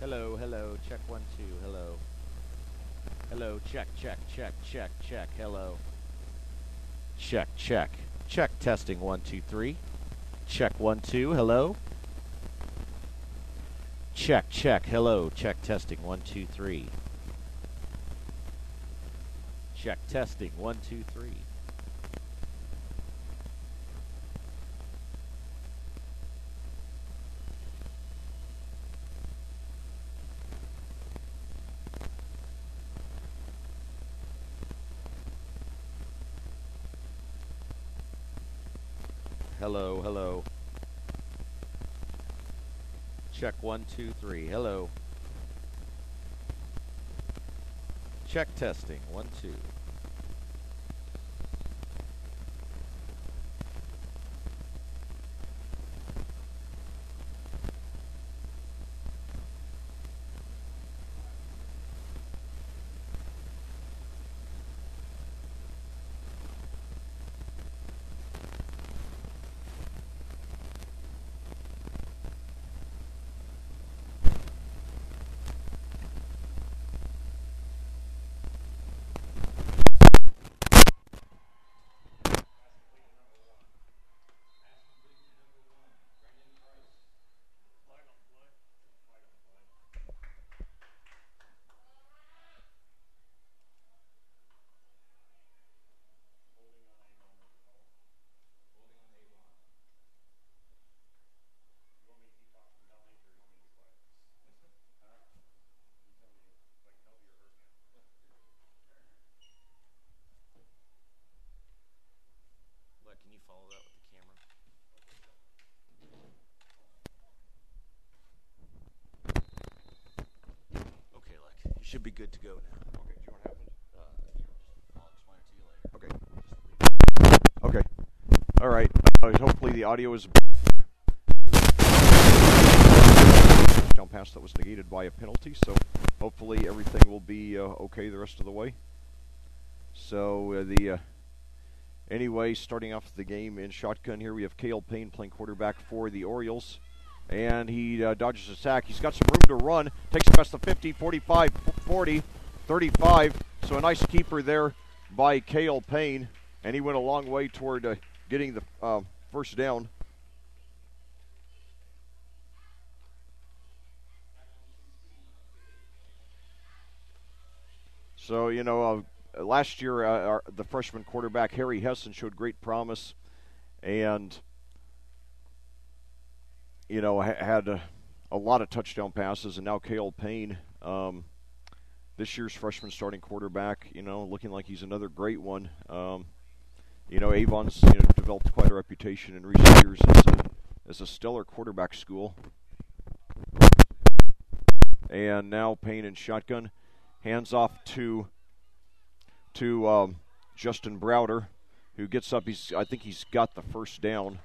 Hello, hello, check 1 2, hello. Hello, check, check, check, check, check, hello. Check, check. Check testing 1 2 3. Check 1 2, hello. Check, check, hello, check testing 1 2 3. Check testing 1 2 3. Hello, hello. Check 1 2 3, hello. Check testing 1 2. Can you follow that with the camera? Okay, Leck. You should be good to go now. Okay, do you want to have I'll explain it to you later. Okay. Okay. All right. Hopefully the audio is down pass that was negated by a penalty, so hopefully everything will be okay the rest of the way. So anyway, starting off the game in shotgun here, we have Cale Payne playing quarterback for the Orioles. And he dodges a sack. He's got some room to run. Takes it past the 50, 45, 40, 35. So a nice keeper there by Cale Payne. And he went a long way toward getting the first down. So, last year the freshman quarterback Harry Hessen showed great promise. And had a lot of touchdown passes, and now Cale Payne, this year's freshman starting quarterback, looking like he's another great one. Avon's developed quite a reputation in recent years as a stellar quarterback school. And now Payne in shotgun, hands off to Justin Browder, who gets up. I think he's got the first down.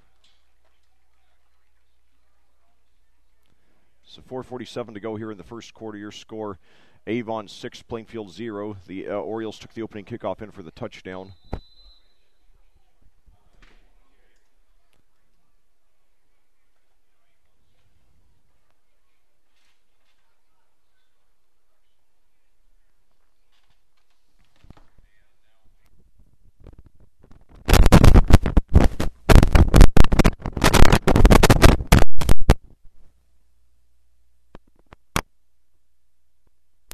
So 4:47 to go here in the first quarter. Your score, Avon 6, Plainfield 0. The Orioles took the opening kickoff in for the touchdown.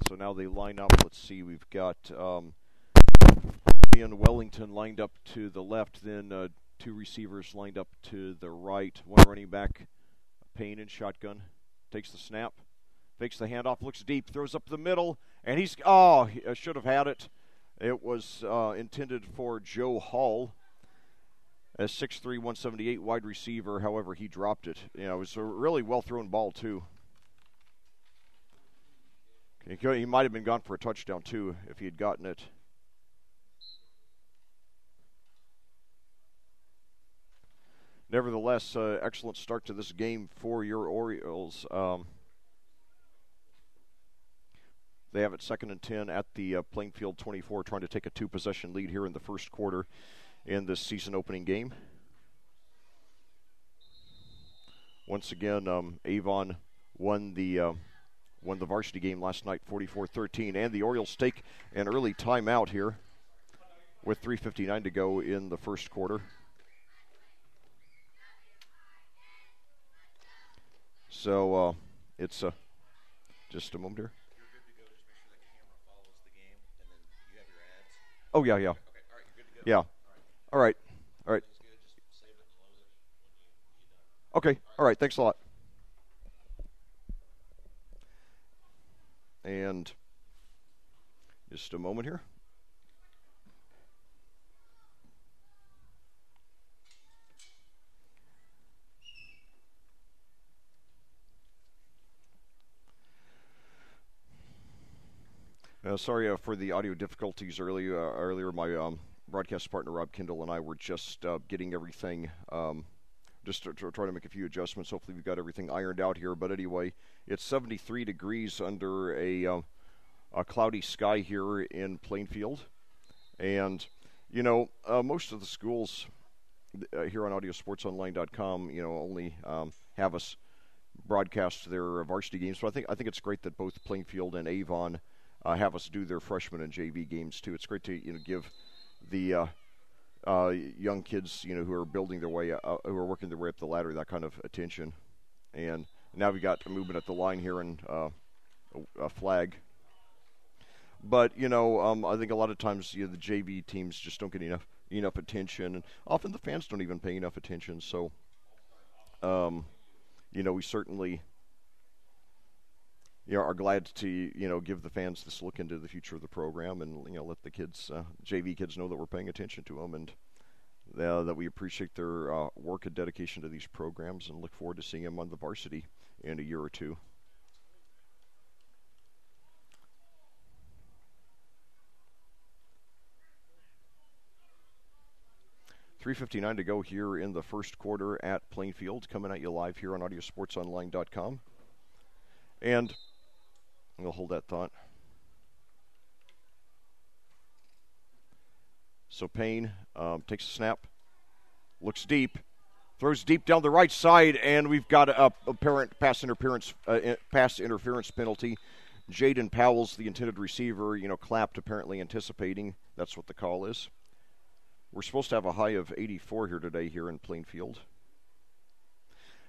So now they line up. Let's see, we've got Ian Wellington lined up to the left, then two receivers lined up to the right. One running back, Payne in shotgun, takes the snap, fakes the handoff, looks deep, throws up the middle, and he should have had it. It was intended for Joe Hall, a 6'3", 178 wide receiver. However, he dropped it. It was a really well-thrown ball, too. He might have been gone for a touchdown, too, if he had gotten it. Nevertheless, excellent start to this game for your Orioles. They have it 2nd and 10 at the Plainfield 24, trying to take a two-possession lead here in the first quarter in this season opening game. Once again, Avon won the won the varsity game last night 44-13. And the Orioles take an early timeout here with 3:59 to go in the first quarter. So it's just a moment here. You're good to go. Just make sure that camera follows the game, and then you have your ads. Oh, yeah. Okay, all right, you're good to go. Yeah. All right. That's good. Just save it and load it when you're done. Okay. All right. Thanks a lot. And just a moment here. Sorry for the audio difficulties earlier. My broadcast partner Rob Kindle and I were just getting everything, just to try to make a few adjustments. Hopefully we've got everything ironed out here. But anyway, it's 73 degrees under a cloudy sky here in Plainfield. And, most of the schools here on audiosportsonline.com, only have us broadcast their varsity games. So I think it's great that both Plainfield and Avon have us do their freshman and JV games too. It's great to give the young kids who are building their way, who are working their way up the ladder, that kind of attention. And now we got a movement at the line here and a flag. But I think a lot of times the JV teams just don't get enough attention, and often the fans don't even pay enough attention. So we certainly are glad to give the fans this look into the future of the program, and let the kids, JV kids, know that we're paying attention to them, and that we appreciate their work and dedication to these programs, and look forward to seeing them on the varsity in a year or two. .3:59 to go here in the first quarter at Plainfield, coming at you live here on audiosportsonline.com. And we'll hold that thought. So Payne takes a snap, looks deep, throws deep down the right side, and we've got a apparent pass interference penalty. Jaden Powell's the intended receiver, clapped, apparently anticipating. That's what the call is. We're supposed to have a high of 84 here today here in Plainfield.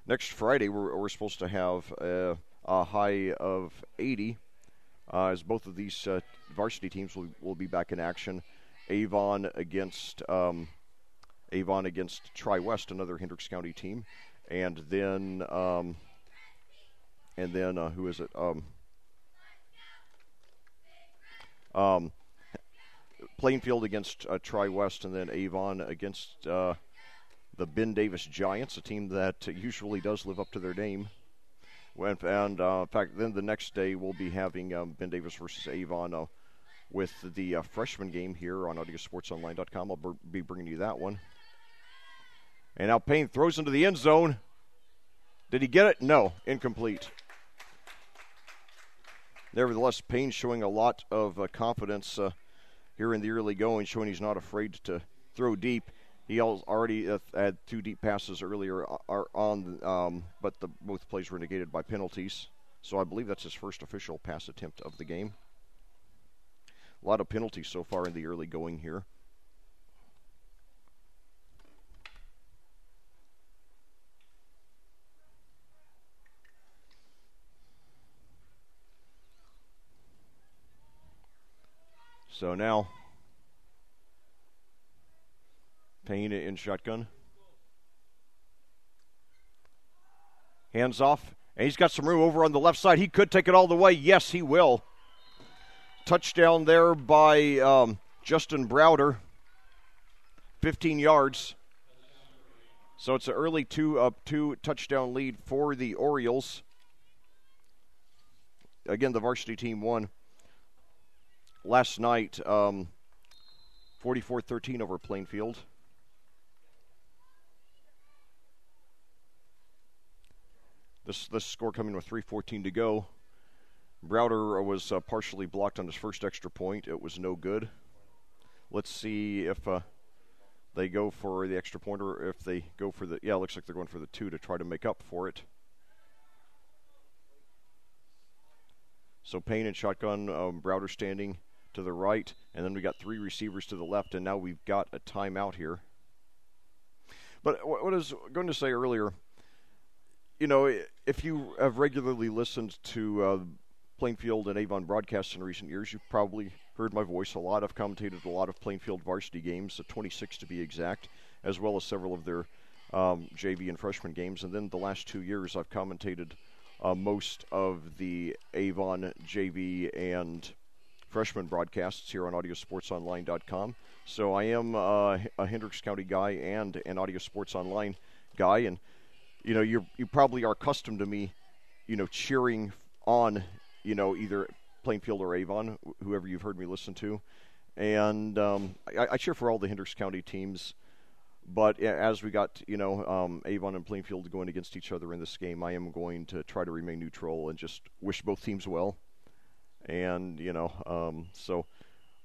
Next Friday, we're supposed to have a high of 80, as both of these varsity teams will be back in action. Avon against Tri-West, another Hendricks County team, and then who is it? Plainfield against Tri-West, and then Avon against the Ben Davis Giants, a team that usually does live up to their name. And in fact, then the next day we'll be having Ben Davis versus Avon with the freshman game here on audiosportsonline.com. I'll be bringing you that one. And now Payne throws into the end zone. Did he get it? No, incomplete. Nevertheless, Payne showing a lot of confidence here in the early going, showing he's not afraid to throw deep. He already had two deep passes earlier on, but both plays were negated by penalties. So I believe that's his first official pass attempt of the game. A lot of penalties so far in the early going here. So now, Payne in shotgun. Hands off. And he's got some room over on the left side. He could take it all the way. Yes, he will. Touchdown there by Justin Browder. 15 yards. So it's an early two touchdown lead for the Orioles. Again, the varsity team won last night, 44-13 over Plainfield. This score coming with 3:14 to go. Browder was partially blocked on his first extra point. It was no good. Let's see if they go for the extra point, or if they go for the, it looks like they're going for the two to try to make up for it. So Payne and shotgun, Browder standing to the right, and then we got 3 receivers to the left, and now we've got a timeout here. But what I was going to say earlier, if you have regularly listened to Plainfield and Avon broadcasts in recent years, you've probably heard my voice a lot. I've commentated a lot of Plainfield varsity games, 26 to be exact, as well as several of their JV and freshman games. And then the last 2 years, I've commentated most of the Avon JV and freshman broadcasts here on audiosportsonline.com. So I am a Hendricks County guy and an Audio Sports Online guy, and you probably are accustomed to me, cheering on, either Plainfield or Avon, whoever you've heard me listen to, and I cheer for all the Hendricks County teams. But as we got, Avon and Plainfield going against each other in this game, I am going to try to remain neutral and just wish both teams well. And, so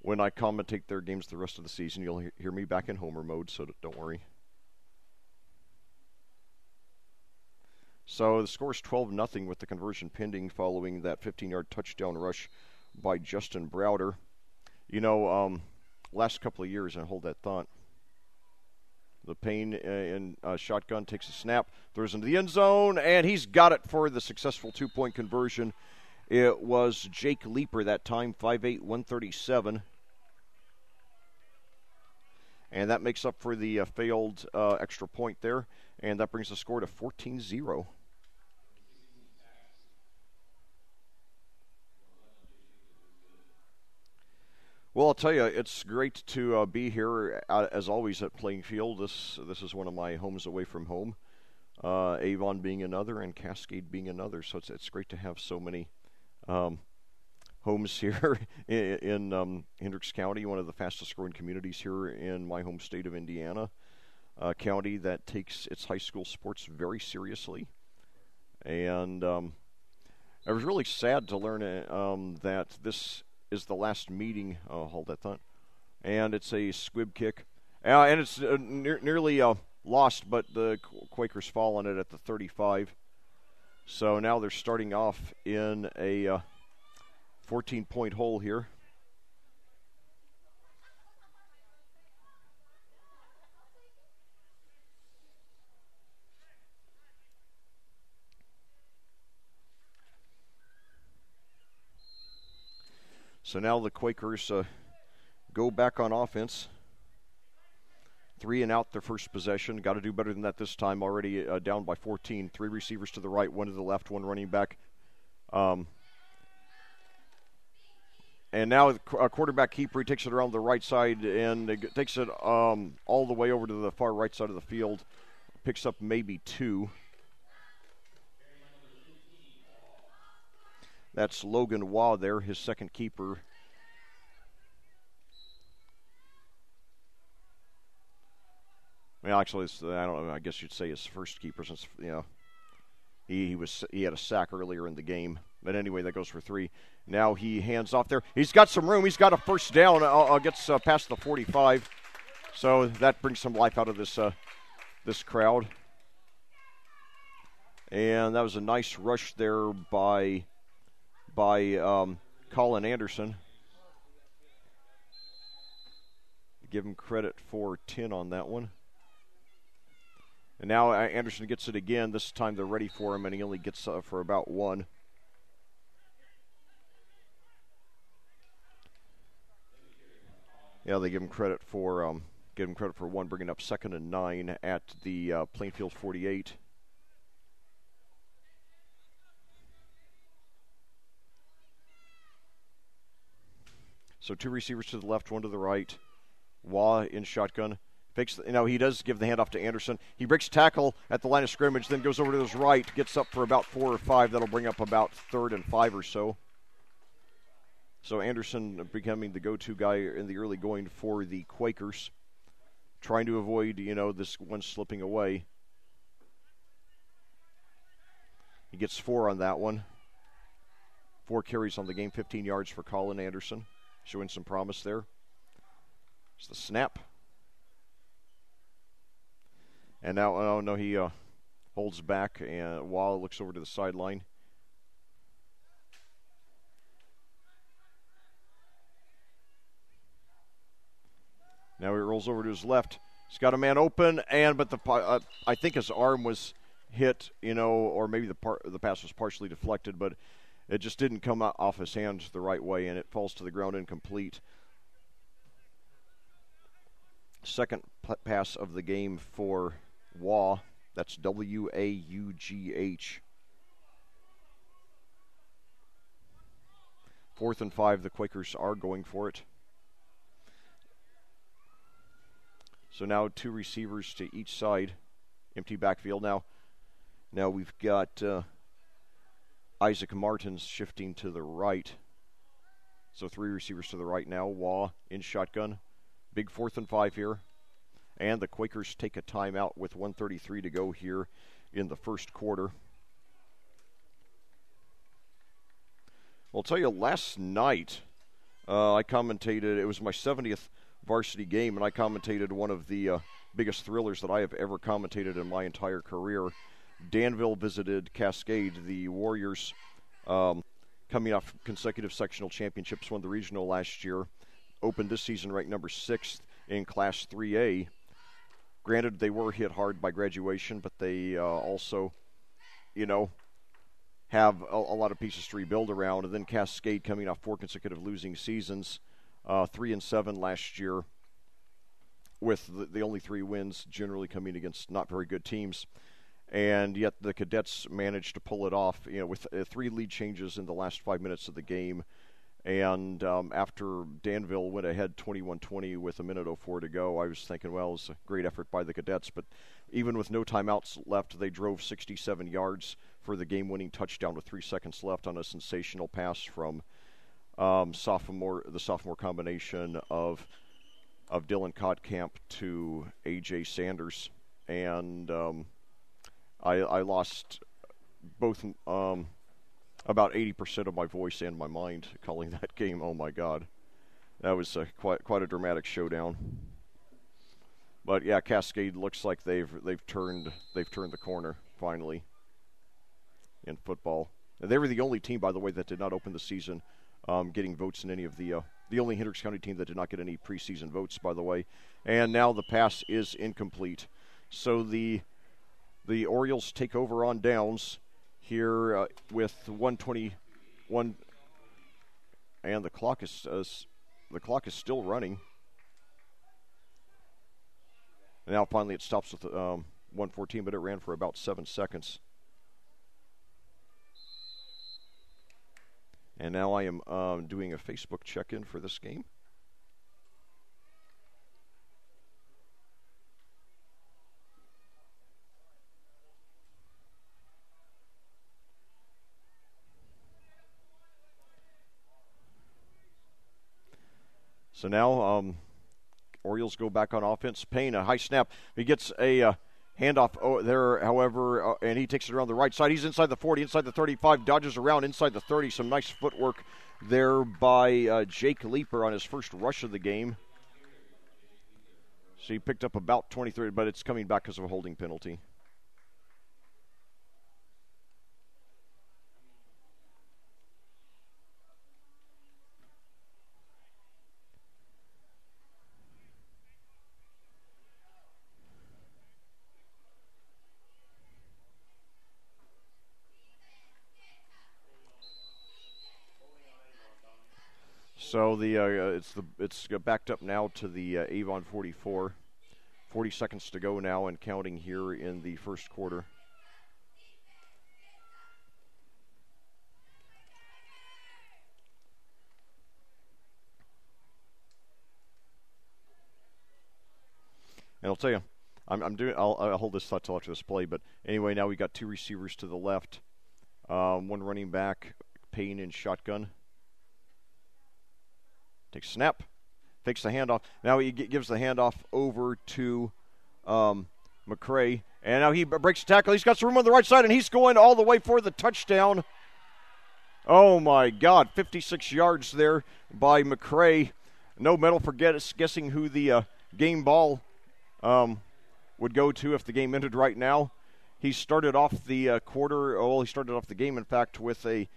when I commentate their games the rest of the season, you'll hear me back in homer mode, so don't worry. So the score is 12-0 with the conversion pending following that 15-yard touchdown rush by Justin Browder. Last couple of years, and hold that thought, the Payne in shotgun takes a snap, throws into the end zone, and he's got it for the successful 2-point conversion. It was Jake Leeper that time, 5'8", 137. And that makes up for the failed extra point there. And that brings the score to 14-0. Well, I'll tell you, it's great to be here, as always, at Plainfield. This is one of my homes away from home. Avon being another, and Cascade being another. So it's great to have so many homes here in Hendricks County, one of the fastest growing communities here in my home state of Indiana, a county that takes its high school sports very seriously. And I was really sad to learn that this is the last meeting. Hold that thought. And it's a squib kick. And it's nearly lost, but the Quakers fall on it at the 35. So now they're starting off in a 14-point hole here. So now the Quakers go back on offense. 3 and out their first possession. Got to do better than that this time. Already down by 14. 3 receivers to the right, 1 to the left, 1 running back. And now a quarterback keeper, he takes it around the right side and takes it all the way over to the far right side of the field. Picks up maybe 2. That's Logan Waugh there, his second keeper. Well, actually, I don't know. I guess you'd say his first keeper, since he had a sack earlier in the game. But anyway, that goes for 3. Now he hands off there. He's got some room. He's got a first down. Gets past the 45. So that brings some life out of this crowd. And that was a nice rush there by Colin Anderson. Give him credit for 10 on that one. And now Anderson gets it again. This time they're ready for him, and he only gets for about 1. Yeah, they give him credit for 1, bringing up 2nd and 9 at the Plainfield 48. So 2 receivers to the left, 1 to the right. Waugh in shotgun. He does give the handoff to Anderson. He breaks tackle at the line of scrimmage, then goes over to his right, gets up for about 4 or 5. That'll bring up about 3rd and 5 or so. So Anderson becoming the go-to guy in the early going for the Quakers, trying to avoid, this one slipping away. He gets 4 on that one. 4 carries on the game, 15 yards for Colin Anderson, showing some promise there. It's the snap. And now, he holds back, and Waugh looks over to the sideline. rolls over to his left. He's got a man open, but I think his arm was hit, or maybe the pass was partially deflected, but it just didn't come off his hands the right way, and it falls to the ground incomplete. Second pass of the game for Waugh. That's Waugh. 4th and 5, the Quakers are going for it. So now 2 receivers to each side. Empty backfield now. Now we've got Isaac Martins shifting to the right. So 3 receivers to the right now. Waugh in shotgun. Big 4th and 5 here. And the Quakers take a timeout with 1:33 to go here in the first quarter. I'll tell you, last night I commentated, it was my 70th varsity game, and I commentated one of the biggest thrillers that I have ever commentated in my entire career. Danville visited Cascade. The Warriors, coming off consecutive sectional championships, won the regional last year, opened this season ranked number 6th in Class 3A. Granted, they were hit hard by graduation, but they also, have a lot of pieces to rebuild around. And then Cascade coming off 4 consecutive losing seasons, 3-7 last year, with the only 3 wins generally coming against not very good teams. And yet the Cadets managed to pull it off, with 3 lead changes in the last 5 minutes of the game. And after Danville went ahead 21-20 with 1:04 to go, I was thinking, well, it was a great effort by the Cadets. But even with no timeouts left, they drove 67 yards for the game-winning touchdown with 3 seconds left on a sensational pass from the sophomore combination of Dylan Kottkamp to A.J. Sanders. And I lost both about 80% of my voice and my mind calling that game. Oh my God, that was quite a dramatic showdown. But yeah, Cascade looks like they've turned the corner finally in football. And they were the only team, by the way, that did not open the season getting votes in any of the only Hendricks County team that did not get any preseason votes, by the way. And now the pass is incomplete. So the Orioles take over on downs here with 1:21, and the clock is still running. And now finally it stops with 1:14, but it ran for about 7 seconds. And now I am doing a Facebook check-in for this game. So now Orioles go back on offense. Payne, a high snap. He gets a handoff there, however, and he takes it around the right side. He's inside the 40, inside the 35, dodges around inside the 30. Some nice footwork there by Jake Leeper on his first rush of the game. So he picked up about 23, but it's coming back because of a holding penalty. So it's backed up now to the Avon 44. 40 seconds to go now and counting here in the first quarter. And I'll tell you, I'll hold this thought till after this play. But anyway, now we got 2 receivers to the left, 1 running back, Payne in shotgun. Takes a snap, fakes the handoff. Now he gives the handoff over to McCray. And now he breaks the tackle. He's got some room on the right side, and he's going all the way for the touchdown. Oh, my God. 56 yards there by McCray. No medal for guessing who the game ball would go to if the game ended right now. He started off the he started off the game, in fact, with a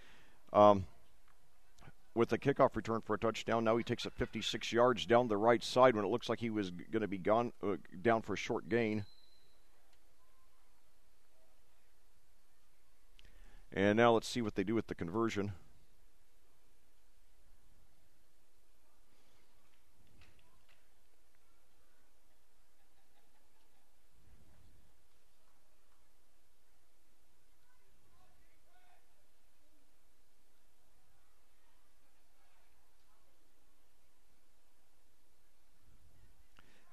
with a kickoff return for a touchdown. Now he takes it 56 yards down the right side when it looks like he was going to be down for a short gain. And now let's see what they do with the conversion.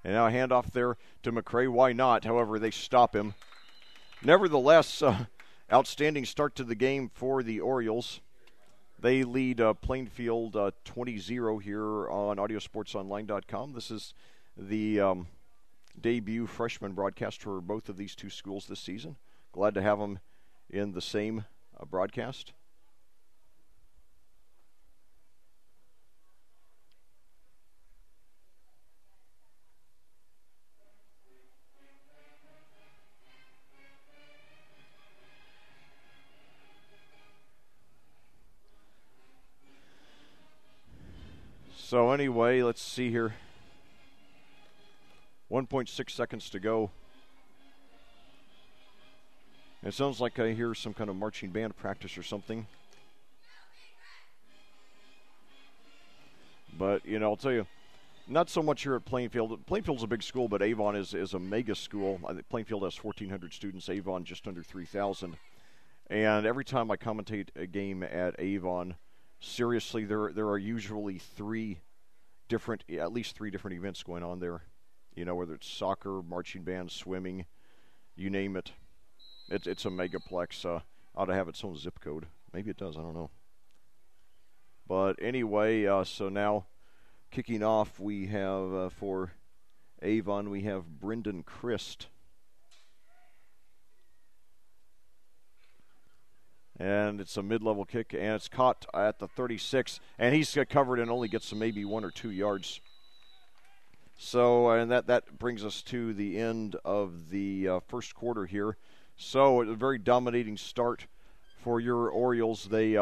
And now a handoff there to McCray. Why not? However, they stop him. Nevertheless, outstanding start to the game for the Orioles. They lead Plainfield 20-0 here on audiosportsonline.com. This is the debut freshman broadcast for both of these two schools this season. Glad to have them in the same broadcast. So anyway, let's see here. 1.6 seconds to go. It sounds like I hear some kind of marching band practice or something. But, you know, I'll tell you, not so much here at Plainfield. Plainfield's a big school, but Avon is a mega school. I think Plainfield has 1,400 students, Avon just under 3,000. And every time I commentate a game at Avon, seriously, there are usually at least three different events going on there. You know, whether it's soccer, marching band, swimming, you name it. It's a megaplex. Ought to have its own zip code. Maybe it does, I don't know. But anyway, so now kicking off, we have for Avon, we have Brendan Christ. And it's a mid-level kick, and it's caught at the 36, and he's covered and only gets maybe 1 or 2 yards. So, and that brings us to the end of the first quarter here. So, a very dominating start for your Orioles. They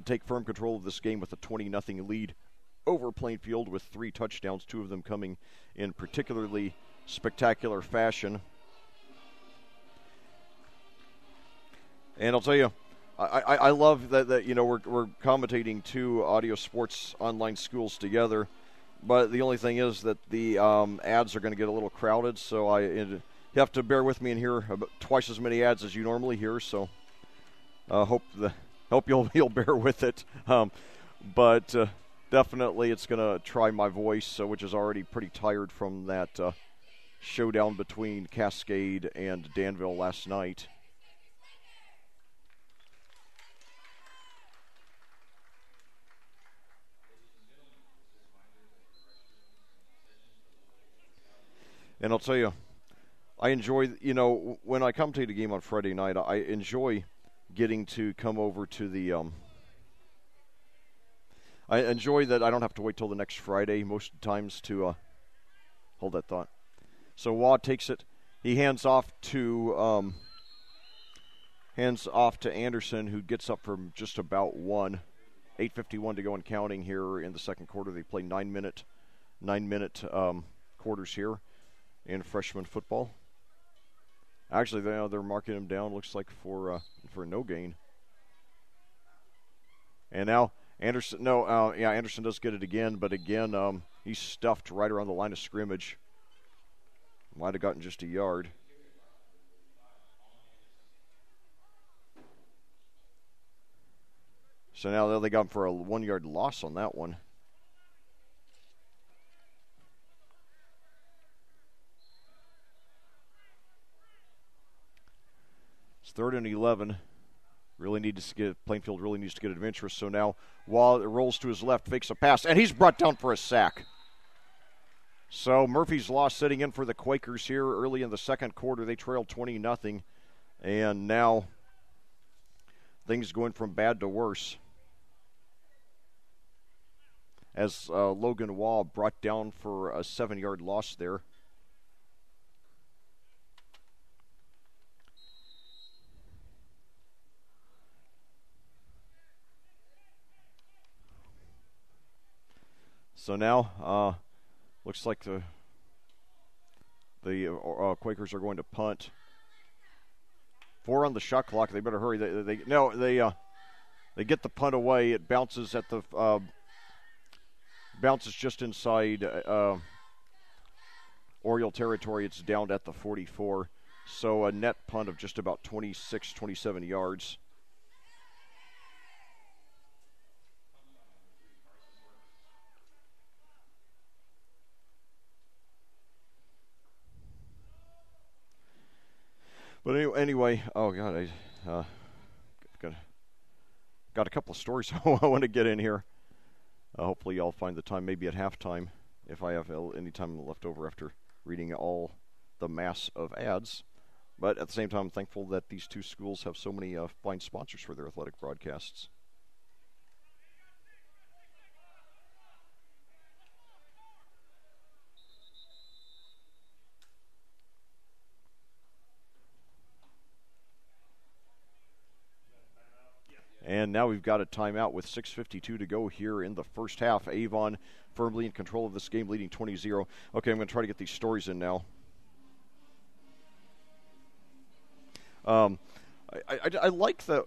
take firm control of this game with a 20-0 lead over Plainfield with 3 touchdowns, 2 of them coming in particularly spectacular fashion. And I'll tell you, I love that you know we're commentating 2 audio sports online schools together, but the only thing is that the ads are going to get a little crowded, so you have to bear with me and hear about twice as many ads as you normally hear. So hope you'll bear with it, but definitely it's going to try my voice, which is already pretty tired from that showdown between Cascade and Danville last night. And I'll tell you, I enjoy, you know, when I commentate a game on Friday night, I enjoy getting to come over to the, I enjoy that I don't have to wait till the next Friday most times to, hold that thought. So Waugh takes it. He hands off to Anderson, who gets up from just about 1. 8:51 to go and counting here in the second quarter. They play 9-minute quarters here in freshman football. Actually, they're marking him down, looks like, for no gain. And now Anderson, Anderson does get it again, but again, he's stuffed right around the line of scrimmage. Might have gotten just a yard. So now they got him for a 1-yard loss on that one. It's 3rd and 11. Plainfield really needs to get adventurous. So now Waugh rolls to his left, fakes a pass, and he's brought down for a sack. So Murphy's Law sitting in for the Quakers here early in the second quarter. They trailed 20-0, and now things going from bad to worse, as Logan Waugh brought down for a 7-yard loss there. So now, looks like the Quakers are going to punt. 4 on the shot clock. They better hurry. They get the punt away. It bounces at the bounces just inside Oriole territory. It's down at the 44. So a net punt of just about 26, 27 yards. But anyway, oh God, I got a couple of stories I want to get in here. Hopefully I'll find the time, maybe at halftime, if I have any time left over after reading all the mass of ads. But at the same time, I'm thankful that these two schools have so many fine sponsors for their athletic broadcasts. And now we've got a timeout with 6:52 to go here in the first half. Avon firmly in control of this game, leading 20-0. Okay, I'm going to try to get these stories in now. I like the,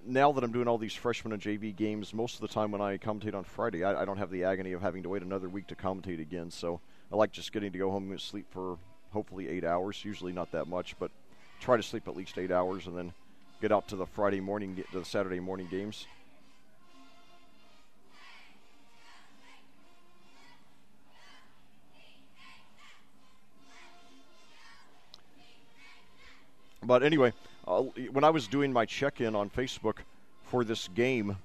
now that I'm doing all these freshman and JV games, most of the time when I commentate on Friday, I don't have the agony of having to wait another week to commentate again. So I like just getting to go home and sleep for hopefully 8 hours, usually not that much, but try to sleep at least 8 hours and then get out to the Saturday morning games. But anyway, when I was doing my check-in on Facebook for this game,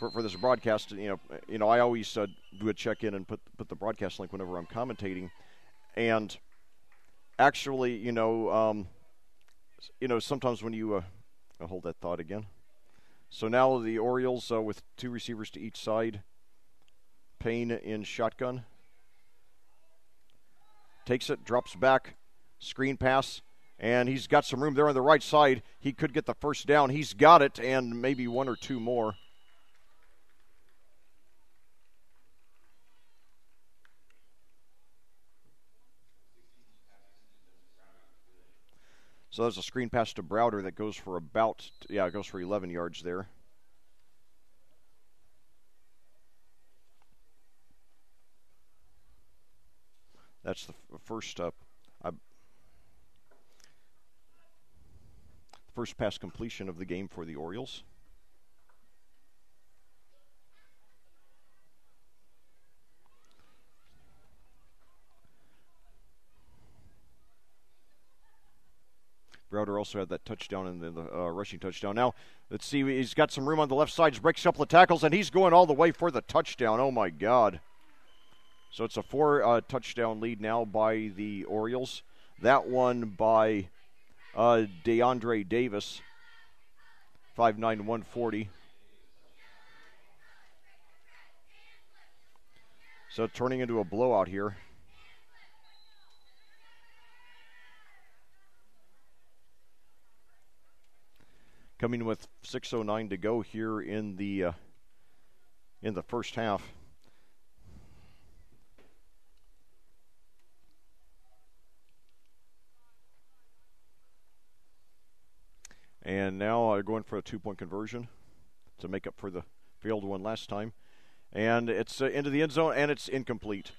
for this broadcast, I always do a check-in and put the broadcast link whenever I'm commentating, and actually, sometimes when you I'll hold that thought again. So now the Orioles with 2 receivers to each side. Payne in shotgun. Takes it, drops back, screen pass, and he's got some room there on the right side. He could get the first down. He's got it, and maybe 1 or 2 more. So there's a screen pass to Browder that goes for it goes for 11 yards there. That's the first pass completion of the game for the Orioles. Browder also had that touchdown in the rushing touchdown. Now, let's see. He's got some room on the left side. Breaks a couple of tackles, and he's going all the way for the touchdown. Oh, my God. So it's a 4 touchdown lead now by the Orioles. That one by DeAndre Davis, 5'9", 140. So turning into a blowout here. Coming with 6:09 to go here in the first half. And now going for a 2-point conversion to make up for the failed one last time. And it's into the end zone, and it's incomplete.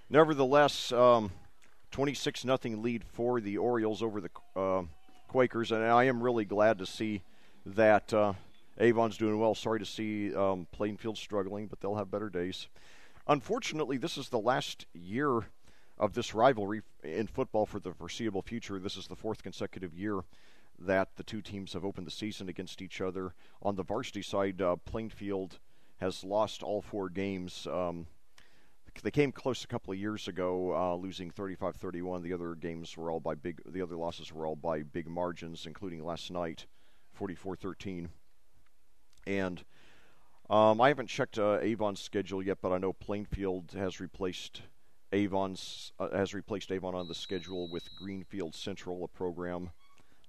Nevertheless, 26-0 lead for the Orioles over the Quakers, and I am really glad to see that Avon's doing well. Sorry to see Plainfield struggling, but they'll have better days. Unfortunately, this is the last year of this rivalry in football for the foreseeable future. This is the 4th consecutive year that the two teams have opened the season against each other. On the varsity side, Plainfield has lost all 4 games. They came close a couple of years ago, losing 35-31. The other losses were all by big margins, including last night, 44-13. And I haven't checked Avon's schedule yet, but I know Plainfield has replaced Avon on the schedule with Greenfield Central, a program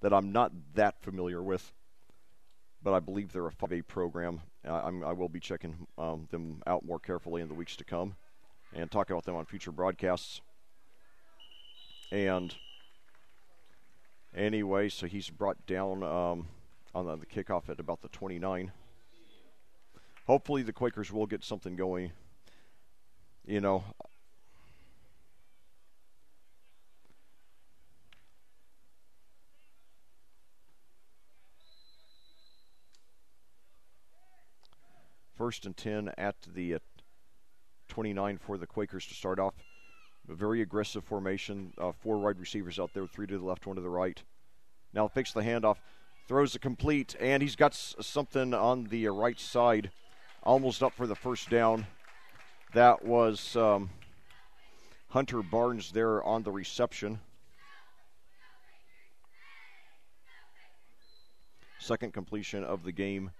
that I'm not that familiar with. but I believe they're a 5A program. I will be checking them out more carefully in the weeks to come and talk about them on future broadcasts. And anyway, so he's brought down on the kickoff at about the 29. Hopefully the Quakers will get something going. You know, first and 10 at the 29 for the Quakers to start off. A very aggressive formation. 4 wide receivers out there, 3 to the left, 1 to the right. Now fakes the handoff, throws it complete, and he's got something on the right side, almost up for the first down. That was Hunter Barnes there on the reception. Second completion of the game.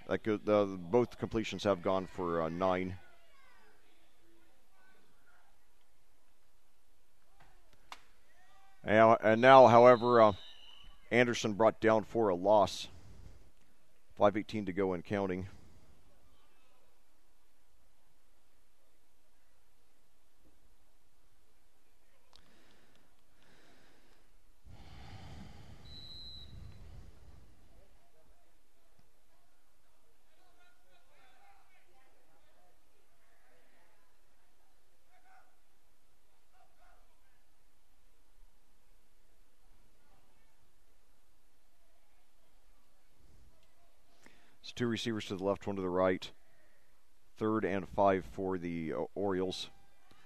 Both completions have gone for 9. And now, however, Anderson brought down for a loss. 5:18 to go and counting. It's 2 receivers to the left, 1 to the right. 3rd and 5 for the Orioles.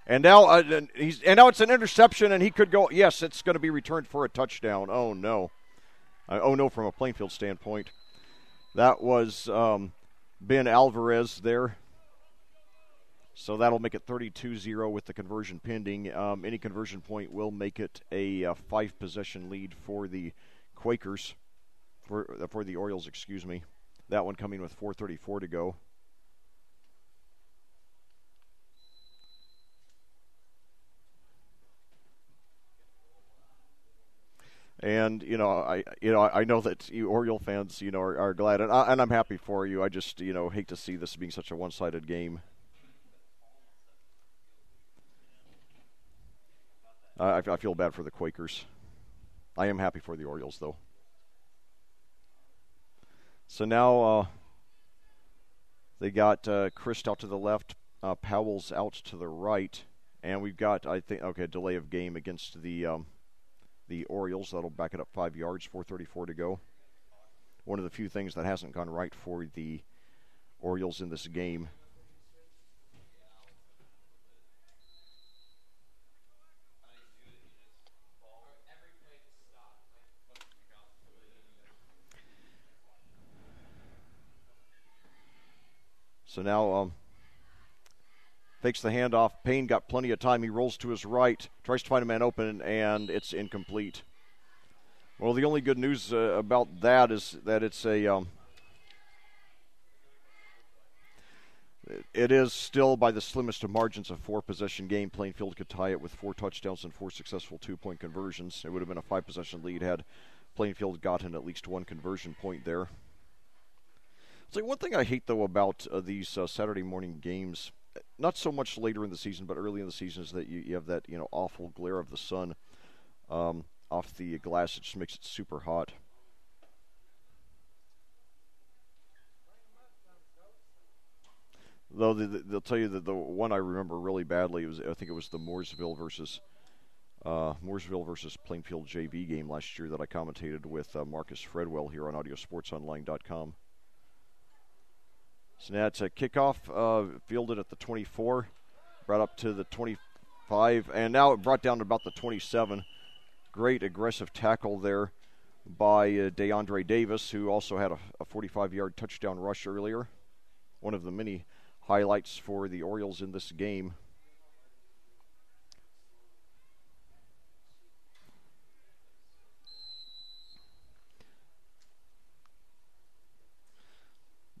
And now it's an interception, and he could go. Yes, it's going to be returned for a touchdown. Oh no, from a Plainfield standpoint. That was Ben Alvarez there. So that'll make it 32-0 with the conversion pending. Any conversion point will make it a 5-possession lead for the Quakers, for the Orioles, excuse me. That one coming with 4:34 to go. And I know that you Oriole fans are glad, and I'm happy for you. I just hate to see this being such a one-sided game. I feel bad for the Quakers. I am happy for the Orioles though. So now they got Christ out to the left, Powell's out to the right, and we've got delay of game against the Orioles. That'll back it up 5 yards, 4:34 to go. One of the few things that hasn't gone right for the Orioles in this game. So now fakes the handoff. Payne got plenty of time. He rolls to his right, tries to find a man open, and it's incomplete. Well, the only good news about that is that it's it is still by the slimmest of margins a 4-possession game. Plainfield could tie it with 4 touchdowns and 4 successful 2-point conversions. It would have been a 5-possession lead had Plainfield gotten at least 1 conversion point there. So one thing I hate, though, about these Saturday morning games, not so much later in the season, but early in the season, is that you have that awful glare of the sun off the glass. It just makes it super hot. Though they'll tell you that the one I remember really badly was, I think it was the Mooresville versus Plainfield JV game last year that I commentated with Marcus Fredwell here on AudioSportsOnline.com. So now it's a kickoff, fielded at the 24, brought up to the 25, and now it brought down to about the 27. Great aggressive tackle there by DeAndre Davis, who also had a 45-yard touchdown rush earlier. One of the many highlights for the Orioles in this game.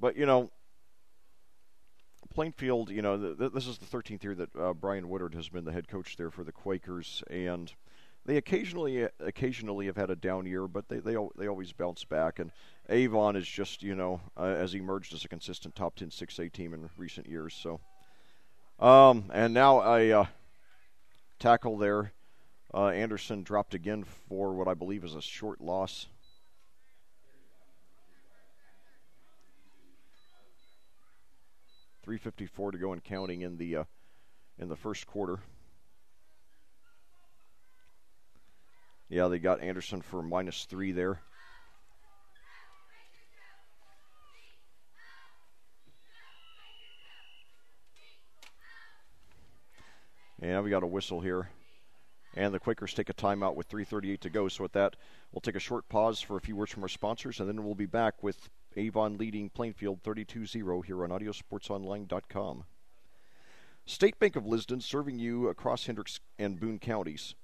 But, Plainfield, this is the 13th year that Brian Woodard has been the head coach there for the Quakers, and They occasionally have had a down year, but they always bounce back. And Avon is just has emerged as a consistent top 10 6A team in recent years. So and now a tackle there. Anderson dropped again for what I believe is a short loss. .354 to go and counting in the first quarter. Yeah, they got Anderson for -3 there. And now we got a whistle here. And the Quakers take a timeout with 3:38 to go. So with that, we'll take a short pause for a few words from our sponsors, and then we'll be back with Avon leading Plainfield 32-0 here on AudioSportsOnline.com. State Bank of Lisbon serving you across Hendricks and Boone counties.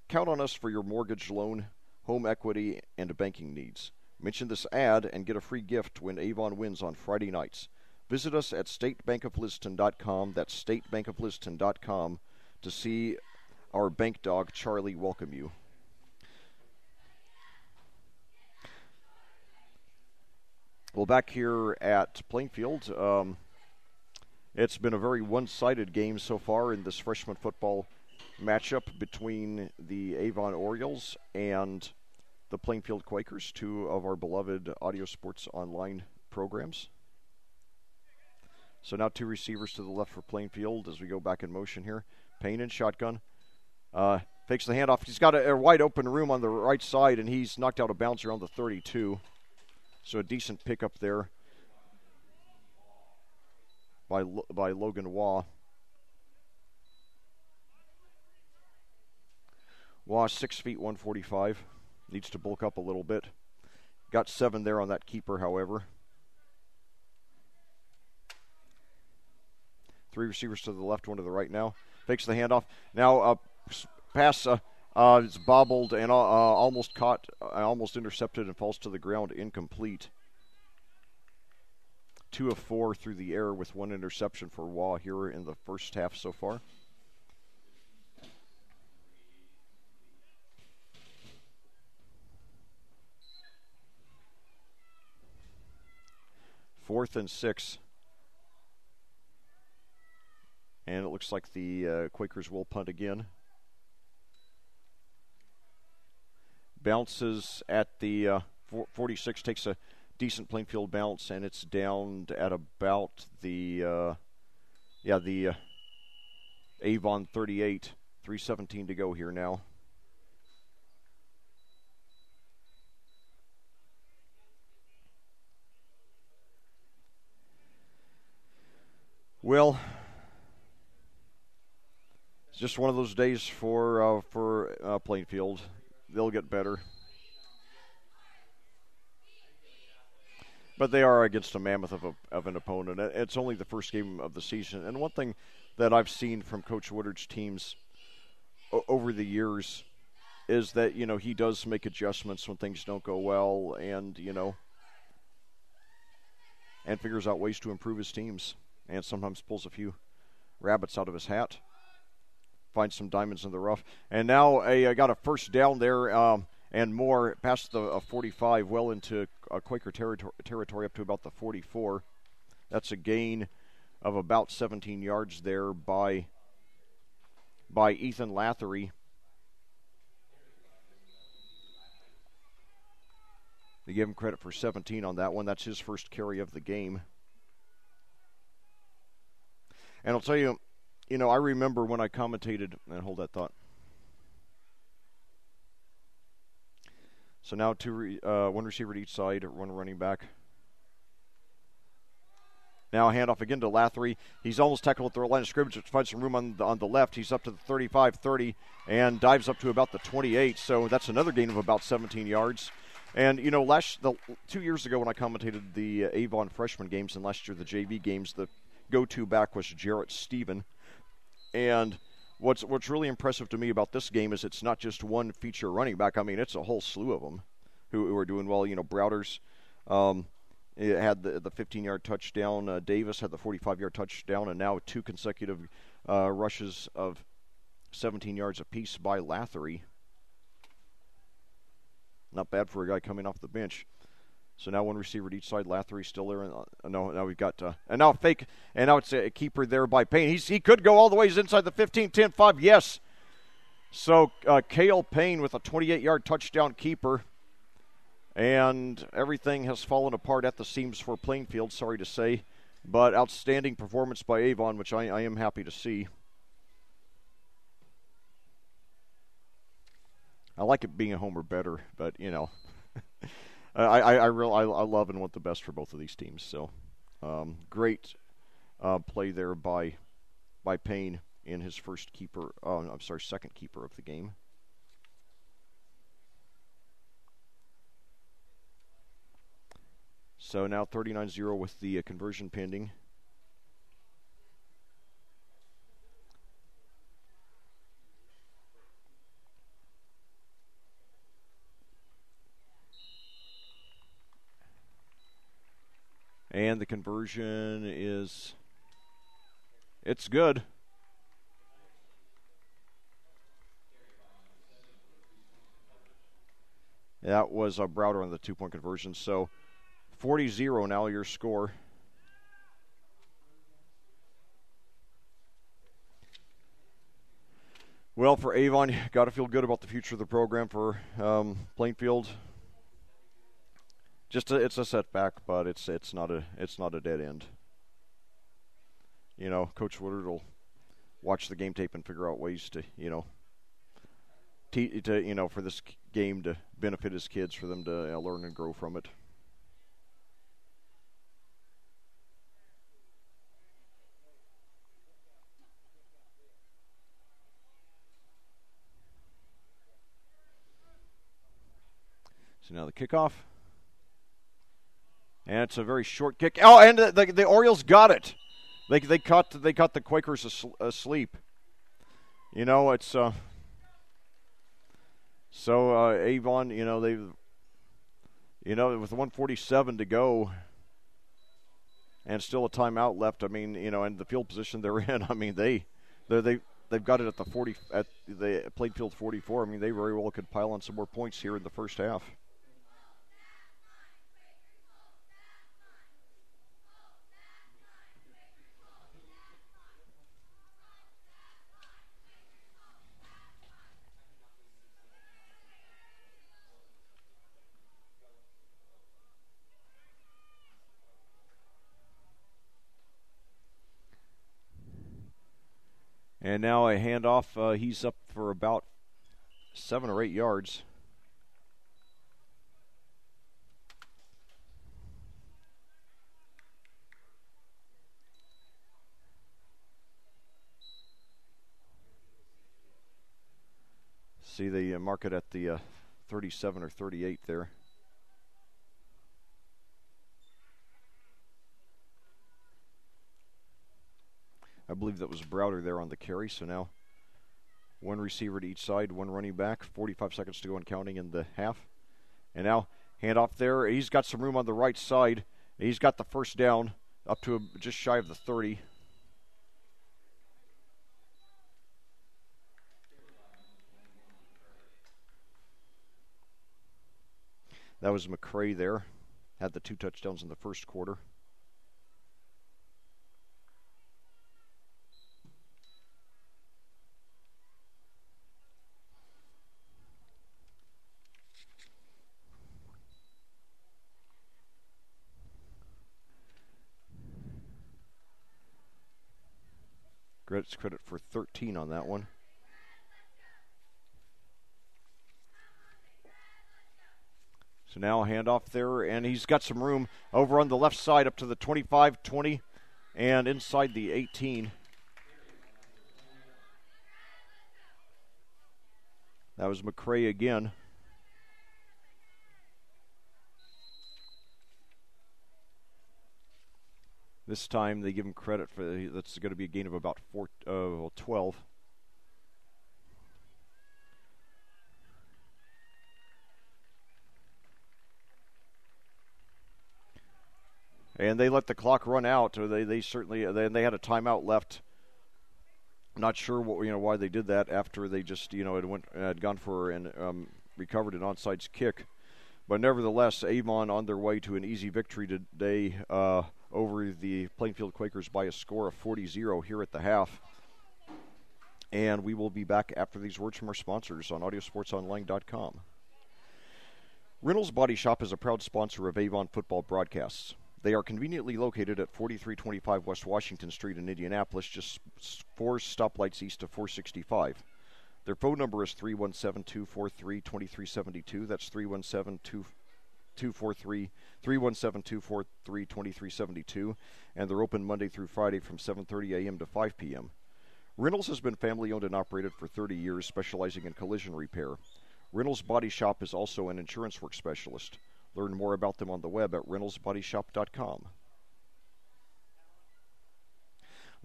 Count on us for your mortgage loan, home equity, and banking needs. Mention this ad and get a free gift when Avon wins on Friday nights. Visit us at statebankofliston.com. That's statebankofliston.com to see our bank dog, Charlie, welcome you. Well, back here at Plainfield, it's been a very one-sided game so far in this freshman football matchup between the Avon Orioles and the Plainfield Quakers, two of our beloved Audio Sports Online programs. So now two receivers to the left for Plainfield as we go back in motion here. Payne in shotgun. Fakes the handoff. He's got a wide open room on the right side, and he's knocked out a bounce around the 32. So a decent pickup there by Logan Waugh. Waugh, 6 feet, 145. Needs to bulk up a little bit. Got 7 there on that keeper, however. 3 receivers to the left, 1 to the right now. Fakes the handoff. Now pass is bobbled and almost caught, almost intercepted and falls to the ground, incomplete. 2 of 4 through the air with 1 interception for Waugh here in the first half so far. Fourth and 6. And it looks like the Quakers will punt again. Bounces at the 46, takes a decent Plainfield bounce, and it's down at about the Avon 38. 3:17 to go here now. Well, it's just one of those days for Plainfield. They'll get better. But they are against a mammoth of an opponent. It's only the first game of the season. And one thing that I've seen from Coach Woodard's teams over the years is that, he does make adjustments when things don't go well and, and figures out ways to improve his teams. And sometimes pulls a few rabbits out of his hat. Finds some diamonds in the rough. And now I got a first down there and more past the 45, well into Quaker territory up to about the 44. That's a gain of about 17 yards there by Ethan Lathery. They give him credit for 17 on that one. That's his first carry of the game. And I'll tell you, I remember when I commentated, and hold that thought. So now one receiver to each side, one running back. Now a handoff again to Lathery. He's almost tackled at the line of scrimmage, which finds some room on the left. He's up to the 35-30 and dives up to about the 28. So that's another gain of about 17 yards. And, 2 years ago when I commentated the Avon freshman games and last year the JV games, the go-to back was Jarrett Stephen. And what's really impressive to me about this game is it's not just one feature running back. I mean, it's a whole slew of them who are doing well. Browder's had the 15-yard touchdown. Davis had the 45-yard touchdown, and now 2 consecutive rushes of 17 yards apiece by Lathery. Not bad for a guy coming off the bench. So now one receiver at each side. Lathery's still there. No, now we've got and now fake, and now it's a keeper there by Payne. He could go all the way. He's inside the 15, 10, 5. Yes. So Cale Payne with a 28-yard touchdown keeper, and everything has fallen apart at the seams for Plainfield. Sorry to say, but outstanding performance by Avon, which I am happy to see. I like it being a homer better, but you know. I love and want the best for both of these teams. So, great play there by Payne in his second keeper of the game. So now 39-0 with the conversion pending. And the conversion it's good. That was a Browder on the 2-point conversion. So 40-0 now your score. Well, for Avon, got to feel good about the future of the program. For Plainfield, it's a setback, but it's not a dead end. You know, Coach Woodard will watch the game tape and figure out ways to for this game to benefit his kids, for them to learn and grow from it. So now the kickoff. And it's a very short kick. Oh, and the Orioles got it. They caught the Quakers asleep. You know, it's Avon, with 1:47 to go and still a timeout left. I mean, and the field position they're in. I mean, they've got it at the Plainfield 44. I mean, they very well could pile on some more points here in the first half. And now a handoff. He's up for about 7 or 8 yards. See, they mark it at the 37 or 38 there. I believe that was Browder there on the carry. So now one receiver to each side, one running back. 45 seconds to go and counting in the half. And now handoff there. He's got some room on the right side. He's got the first down up to just shy of the 30. That was McCray there. Had the 2 touchdowns in the first quarter. Credit for 13 on that one. So now a handoff there, and he's got some room over on the left side up to the 25, 20, and inside the 18. That was McCray again. This time they give him credit for that's going to be a gain of about 12. And they let the clock run out. They certainly they had a timeout left. Not sure why they did that after they just had gone for and recovered an onside kick. But nevertheless, Avon on their way to an easy victory today over the Plainfield Quakers by a score of 40-0 here at the half. And we will be back after these words from our sponsors on audiosportsonline.com. Reynolds Body Shop is a proud sponsor of Avon football broadcasts. They are conveniently located at 4325 West Washington Street in Indianapolis, just 4 stoplights east of 465. Their phone number is 317-243-2372. That's 317-243-2372. And they're open Monday through Friday from 7:30 a.m. to 5 p.m. Reynolds has been family-owned and operated for 30 years, specializing in collision repair. Reynolds Body Shop is also an insurance work specialist. Learn more about them on the web at reynoldsbodyshop.com.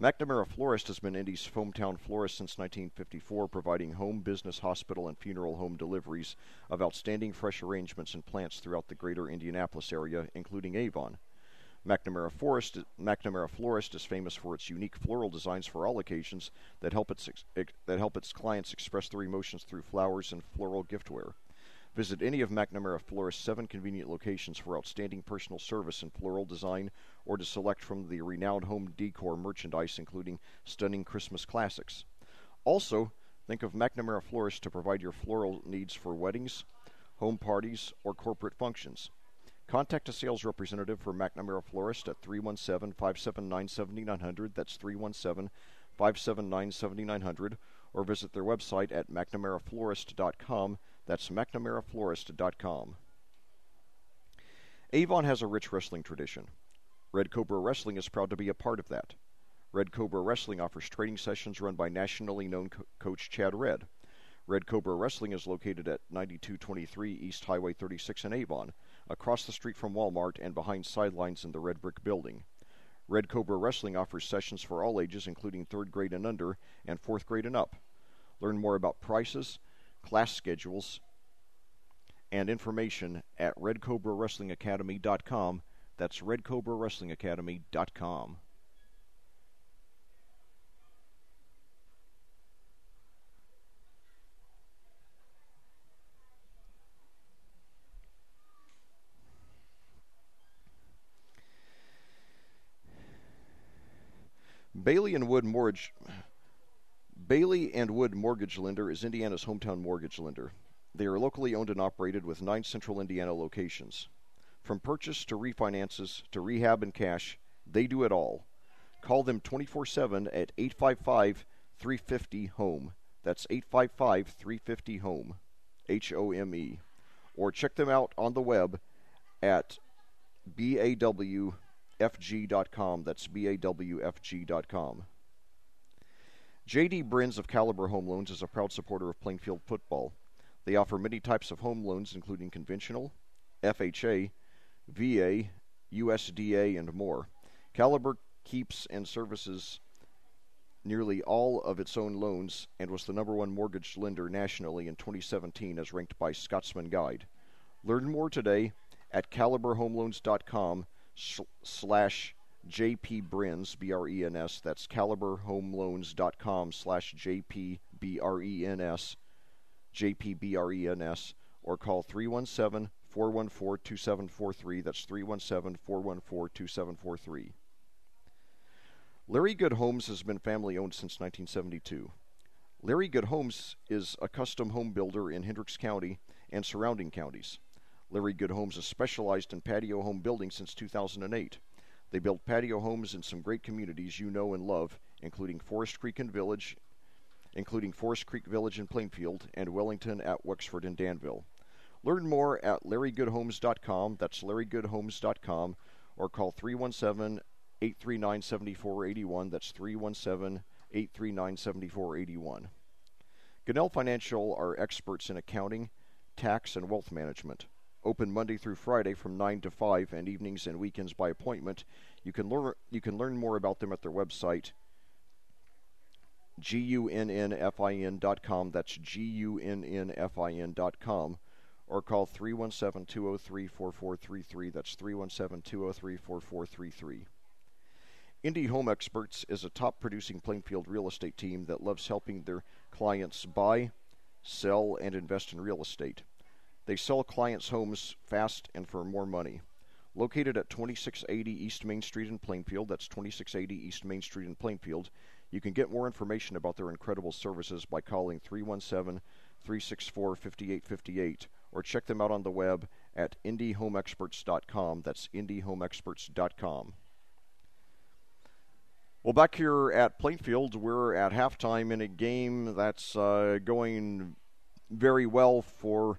McNamara Florist has been Indy's hometown florist since 1954, providing home, business, hospital, and funeral home deliveries of outstanding fresh arrangements and plants throughout the greater Indianapolis area, including Avon. McNamara Florist is famous for its unique floral designs for all occasions that help its clients express their emotions through flowers and floral giftware. Visit any of McNamara Florist's 7 convenient locations for outstanding personal service and floral design, or to select from the renowned home decor merchandise, including stunning Christmas classics. Also, think of McNamara Florist to provide your floral needs for weddings, home parties, or corporate functions. Contact a sales representative for McNamara Florist at 317-579-7900. That's 317-579-7900. Or visit their website at McNamaraFlorist.com. That's McNamaraFlorist.com. Avon has a rich wrestling tradition. Red Cobra Wrestling is proud to be a part of that. Red Cobra Wrestling offers training sessions run by nationally known coach Chad Red. Red Cobra Wrestling is located at 9223 East Highway 36 in Avon, across the street from Walmart and behind sidelines in the Red Brick Building. Red Cobra Wrestling offers sessions for all ages, including 3rd grade and under and 4th grade and up. Learn more about prices, class schedules, and information at redcobrawrestlingacademy.com. That's redcobrawrestlingacademy.com. Bailey and Wood Mortgage Lender is Indiana's hometown mortgage lender. They are locally owned and operated with 9 central Indiana locations. From purchase to refinances to rehab and cash, they do it all. Call them 24/7 at 855-350-HOME. That's 855-350-HOME, HOME. Or check them out on the web at bawfg.com. That's bawfg.com. J.D. Brins of Caliber Home Loans is a proud supporter of Plainfield football. They offer many types of home loans, including conventional, FHA, VA, USDA, and more. Caliber keeps and services nearly all of its own loans and was the #1 mortgage lender nationally in 2017 as ranked by Scotsman Guide. Learn more today at caliberhomeloans.com /JPBrins, BRENS. That's caliberhomeloans.com/JPBRENS, JPBRENS, or call 317-414-2743. That's 317-414-2743. Larry Good Homes has been family-owned since 1972. Larry Good Homes is a custom home builder in Hendricks County and surrounding counties. Larry Good Homes has specialized in patio home building since 2008. They build patio homes in some great communities you know and love, including Forest Creek Village in Plainfield, and Wellington at Wexford and Danville. Learn more at LarryGoodHomes.com. That's LarryGoodHomes.com, or call 317-839-7481. That's 317-839-7481. Gunnell Financial are experts in accounting, tax, and wealth management. Open Monday through Friday from 9 to 5 and evenings and weekends by appointment. You can learn more about them at their website, gunnfin.com. That's gunnfin.com. Or call 317-203-4433. That's 317-203-4433. Indy Home Experts is a top-producing Plainfield real estate team that loves helping their clients buy, sell, and invest in real estate. They sell clients' homes fast and for more money. Located at 2680 East Main Street in Plainfield, that's 2680 East Main Street in Plainfield, you can get more information about their incredible services by calling 317-364-5858 or check them out on the web at indiehomeexperts.com. That's indiehomeexperts.com. Well, back here at Plainfield, we're at halftime in a game that's going very well for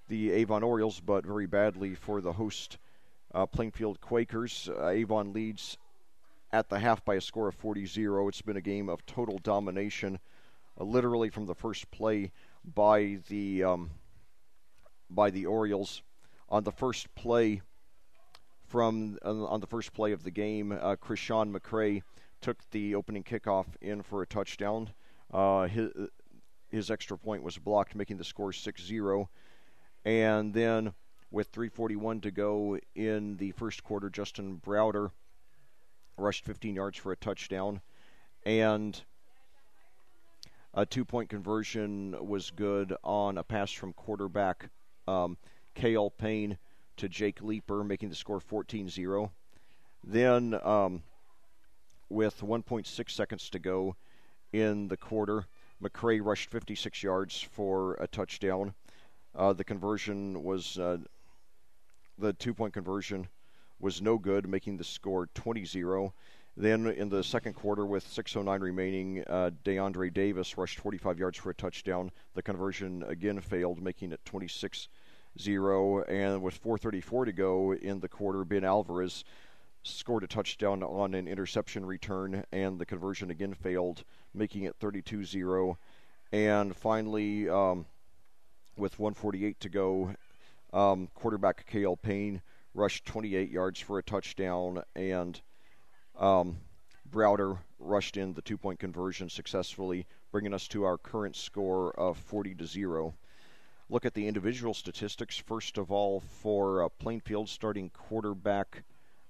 the Avon Orioles, but very badly for the host Plainfield Quakers. Avon leads at the half by a score of 40-0. It's been a game of total domination, literally from the first play by the Orioles. On the first play of the game, Krishan McCray took the opening kickoff in for a touchdown. His extra point was blocked, making the score 6-0. And then with 3:41 to go in the first quarter, Justin Browder rushed 15 yards for a touchdown. And a two-point conversion was good on a pass from quarterback Cale Payne to Jake Leeper, making the score 14-0. Then, with 1.6 seconds to go in the quarter, McCray rushed 56 yards for a touchdown. The two-point conversion was no good, making the score 20-0. Then in the second quarter, with 6:09 remaining, DeAndre Davis rushed 45 yards for a touchdown. The conversion again failed, making it 26-0. And with 4:34 to go in the quarter, Ben Alvarez scored a touchdown on an interception return, and the conversion again failed, making it 32-0. And finally, with 1:48 to go, quarterback Cale Payne rushed 28 yards for a touchdown, and Browder rushed in the two-point conversion successfully, bringing us to our current score of 40-0. Look at the individual statistics. First of all, for Plainfield, starting quarterback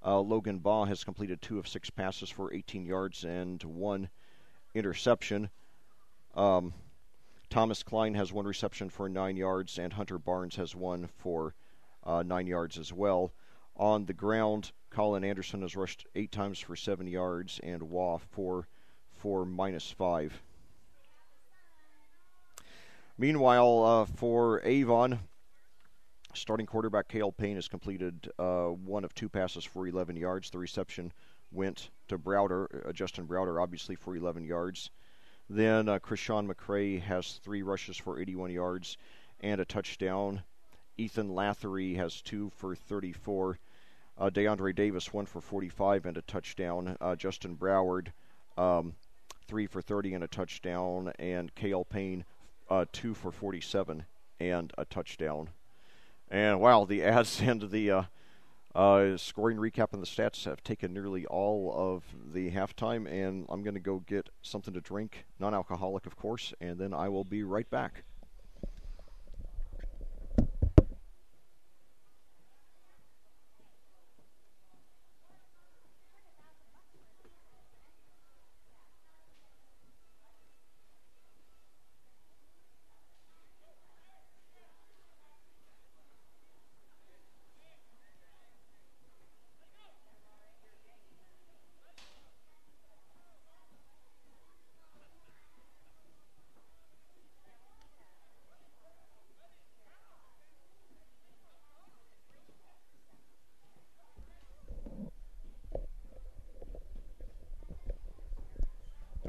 Logan Baugh has completed 2 of 6 passes for 18 yards and 1 interception. Thomas Klein has 1 reception for 9 yards, and Hunter Barnes has 1 for 9 yards as well. On the ground, Colin Anderson has rushed 8 times for 7 yards, and Waugh for -5. Meanwhile, for Avon, starting quarterback Cale Payne has completed 1 of 2 passes for 11 yards. The reception went to Browder, Justin Browder, obviously, for 11 yards. Then Krishan McCray has 3 rushes for 81 yards and a touchdown. Ethan Lathery has 2 for 34. DeAndre Davis, 1 for 45 and a touchdown. Justin Broward, 3 for 30 and a touchdown. And Cale Payne, 2 for 47 and a touchdown. And wow, the ads and the scoring recap and the stats have taken nearly all of the halftime, and I'm going to go get something to drink, non-alcoholic, of course, and then I will be right back.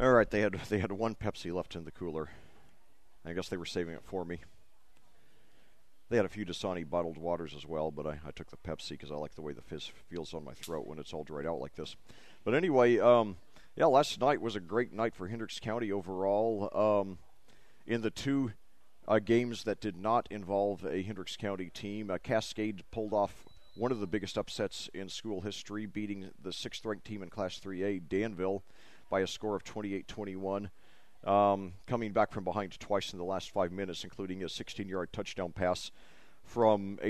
All right, they had 1 Pepsi left in the cooler. I guess they were saving it for me. They had a few Dasani bottled waters as well, but I took the Pepsi because I like the way the fizz feels on my throat when it's all dried out like this. But anyway, last night was a great night for Hendricks County overall. In the 2 games that did not involve a Hendricks County team, Cascade pulled off one of the biggest upsets in school history, beating the 6th-ranked team in Class 3A, Danville, by a score of 28-21, coming back from behind twice in the last 5 minutes, including a 16-yard touchdown pass from from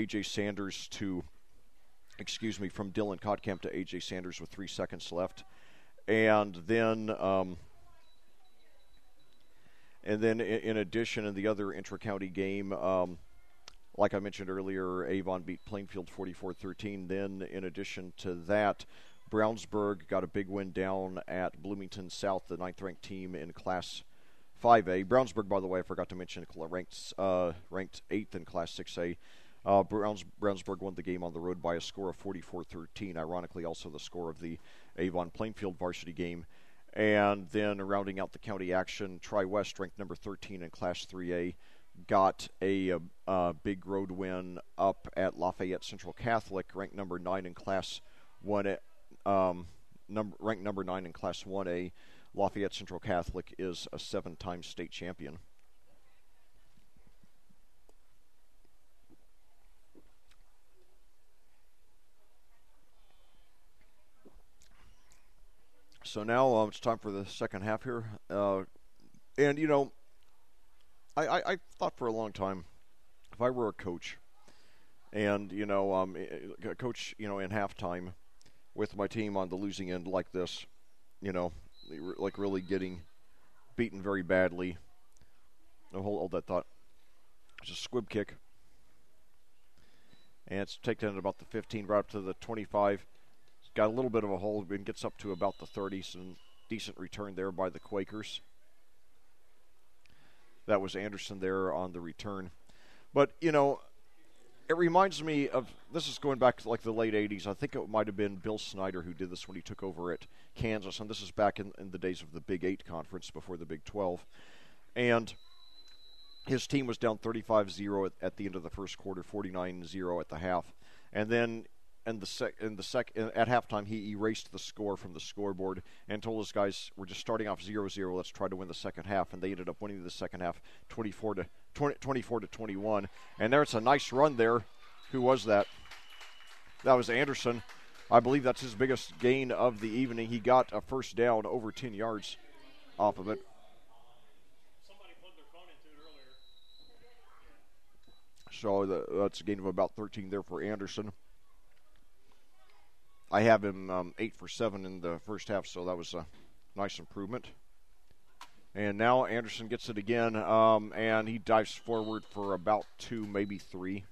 Dylan Kotkamp to A.J. Sanders with 3 seconds left. And then in addition, in the other intra-county game, like I mentioned earlier, Avon beat Plainfield 44-13. Then, in addition to that, Brownsburg got a big win down at Bloomington South, the 9th-ranked team in Class 5A. Brownsburg, by the way, I forgot to mention, ranked 8th in Class 6A. Brownsburg won the game on the road by a score of 44-13. Ironically, also the score of the Avon Plainfield varsity game. And then rounding out the county action, Tri-West, ranked number 13 in Class 3A, got a big road win up at Lafayette Central Catholic, ranked number 9 in Class 1A. Ranked number 9 in Class 1A. Lafayette Central Catholic is a 7-time state champion. So now it's time for the second half here. And, you know, I thought for a long time, if I were a coach, and, you know, a coach, you know, in halftime with my team on the losing end like this, you know, like really getting beaten very badly. No, hold that thought. It's a squib kick. And it's taken at about the 15, right up to the 25. It's got a little bit of a hole and gets up to about the 30. Some decent return there by the Quakers. That was Anderson there on the return. But, you know, it reminds me of, this is going back to like the late 80s. I think it might have been Bill Snyder who did this when he took over at Kansas. And this is back in the days of the Big 8 conference before the Big 12. And his team was down 35-0 at the end of the first quarter, 49-0 at the half. And then at halftime, he erased the score from the scoreboard and told his guys, we're just starting off 0-0. Let's try to win the second half. And they ended up winning the second half 24-21. And there's a nice run there. Who was that? That was Anderson. I believe that's his biggest gain of the evening. He got a first down over 10 yards off of it. Somebody plugged their phone into it So earlier. that's a gain of about 13 there for Anderson. I have him 8 for 7 in the first half, so that was a nice improvement. And now Anderson gets it again, and he dives forward for about 2, maybe 3.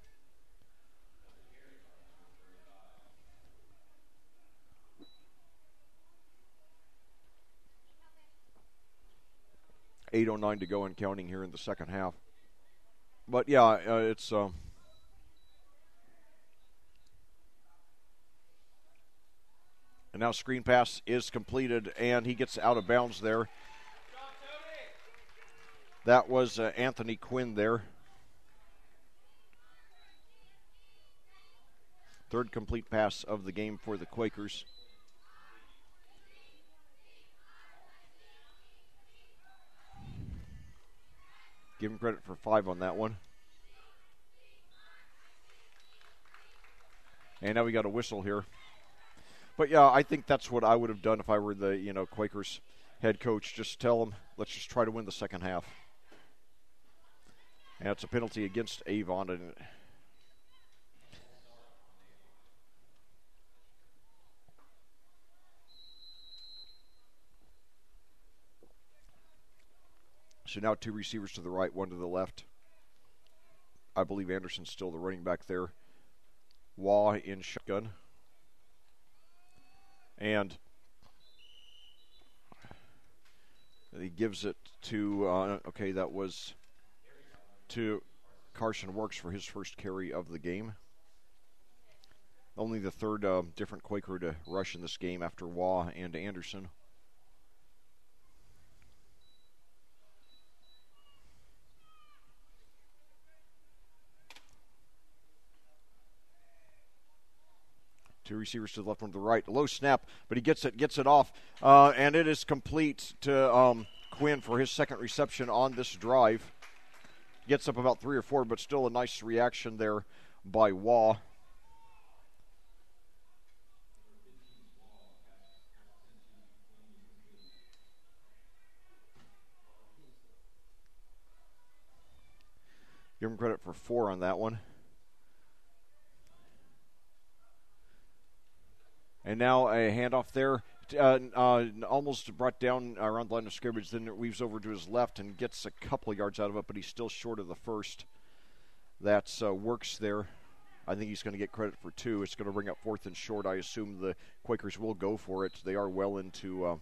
.809 to go and counting here in the second half. But yeah, it's and now screen pass is completed, and he gets out of bounds there. That was Anthony Quinn there. Third complete pass of the game for the Quakers. Give him credit for 5 on that one. And now we got a whistle here. But yeah, I think that's what I would have done if I were the, you know, Quakers head coach. Just tell them, let's just try to win the second half. And it's a penalty against Avon. And so now 2 receivers to the right, 1 to the left. I believe Anderson's still the running back there. Waugh in shotgun. And he gives it to, that was to Carson Works for his first carry of the game. Only the third different Quaker to rush in this game after Waugh and Anderson. Two receivers to the left, one to the right. Low snap, but he gets it off. And it is complete to Quinn for his second reception on this drive. Gets up about 3 or 4, but still a nice reaction there by Waugh. Give him credit for 4 on that one. And now a handoff there. Almost brought down around the line of scrimmage. Then it weaves over to his left and gets a couple of yards out of it, but he's still short of the first. that works there. I think he's going to get credit for 2. It's going to bring up 4th and short. I assume the Quakers will go for it. They are well into...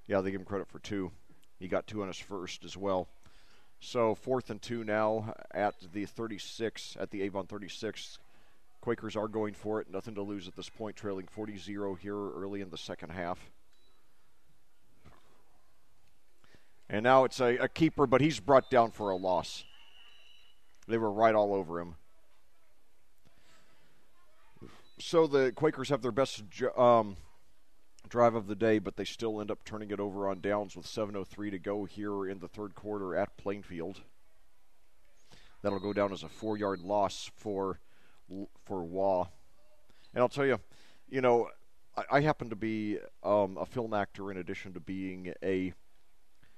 yeah, they give him credit for 2. He got 2 on his first as well. So 4th and 2 now at the 36, at the Avon 36. Quakers are going for it. Nothing to lose at this point, trailing 40-0 here early in the second half. And now it's a keeper, but he's brought down for a loss. They were right all over him. So the Quakers have their best drive of the day, but they still end up turning it over on downs with 7:03 to go here in the third quarter at Plainfield. That'll go down as a 4-yard loss for Waugh. And I'll tell you, I happen to be a film actor in addition to being a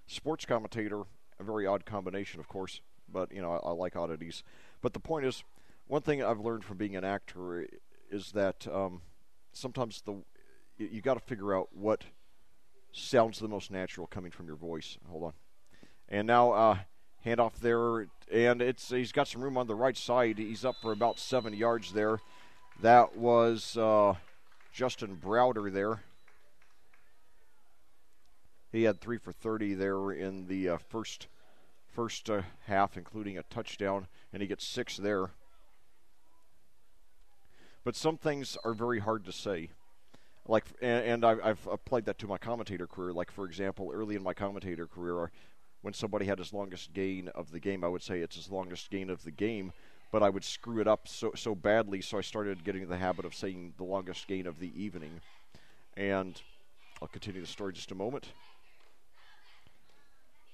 sports commentator. A very odd combination, of course, but I like oddities. But the point is, one thing I've learned from being an actor is that sometimes you got to figure out what sounds the most natural coming from your voice. Hold on. And now handoff there, and he's got some room on the right side. He's up for about 7 yards there. That was Justin Browder there. He had 3 for 30 there in the first half, including a touchdown, and he gets 6 there. But some things are very hard to say. And I've applied that to my commentator career. Like, for example, early in my commentator career, when somebody had his longest gain of the game, I would say it's his longest gain of the game, but I would screw it up so badly, so I started getting the habit of saying the longest gain of the evening. And I'll continue the story just a moment.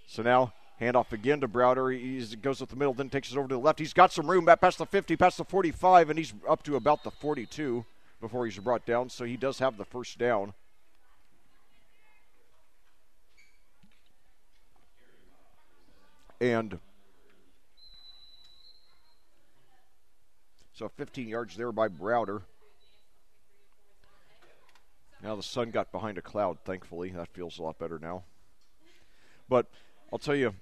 So now, handoff again to Browder. He goes up the middle, then takes it over to the left. He's got some room back past the 50, past the 45, and he's up to about the 42 before he's brought down. So he does have the first down. And so 15 yards there by Browder. Now the sun got behind a cloud, thankfully. That feels a lot better now. But I'll tell you,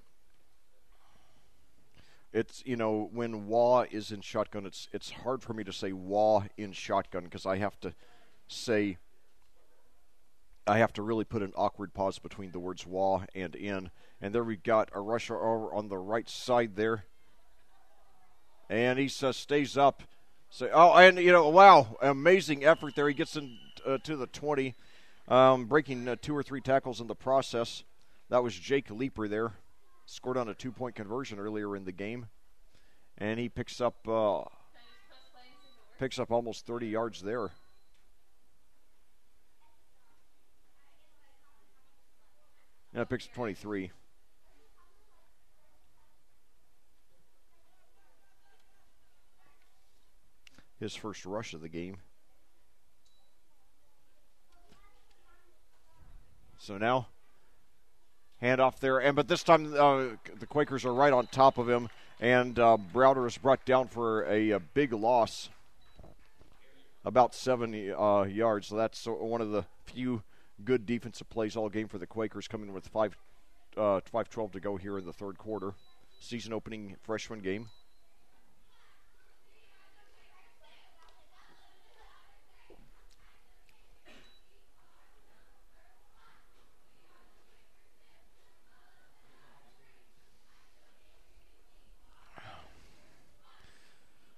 it's, when Waugh is in shotgun, it's hard for me to say Waugh in shotgun because I have to really put an awkward pause between the words Waugh and in. And there we've got a rusher over on the right side there. And he stays up. Wow, amazing effort there. He gets to the 20, breaking 2 or 3 tackles in the process. That was Jake Leeper there. Scored on a 2-point conversion earlier in the game. And he picks up almost 30 yards there. Yeah, picks 23. His first rush of the game. So now, handoff there, but this time the Quakers are right on top of him, and Browder is brought down for a big loss, about 7 yards. So that's one of the few good defensive plays all game for the Quakers, coming with 5:12 to go here in the third quarter. Season opening freshman game.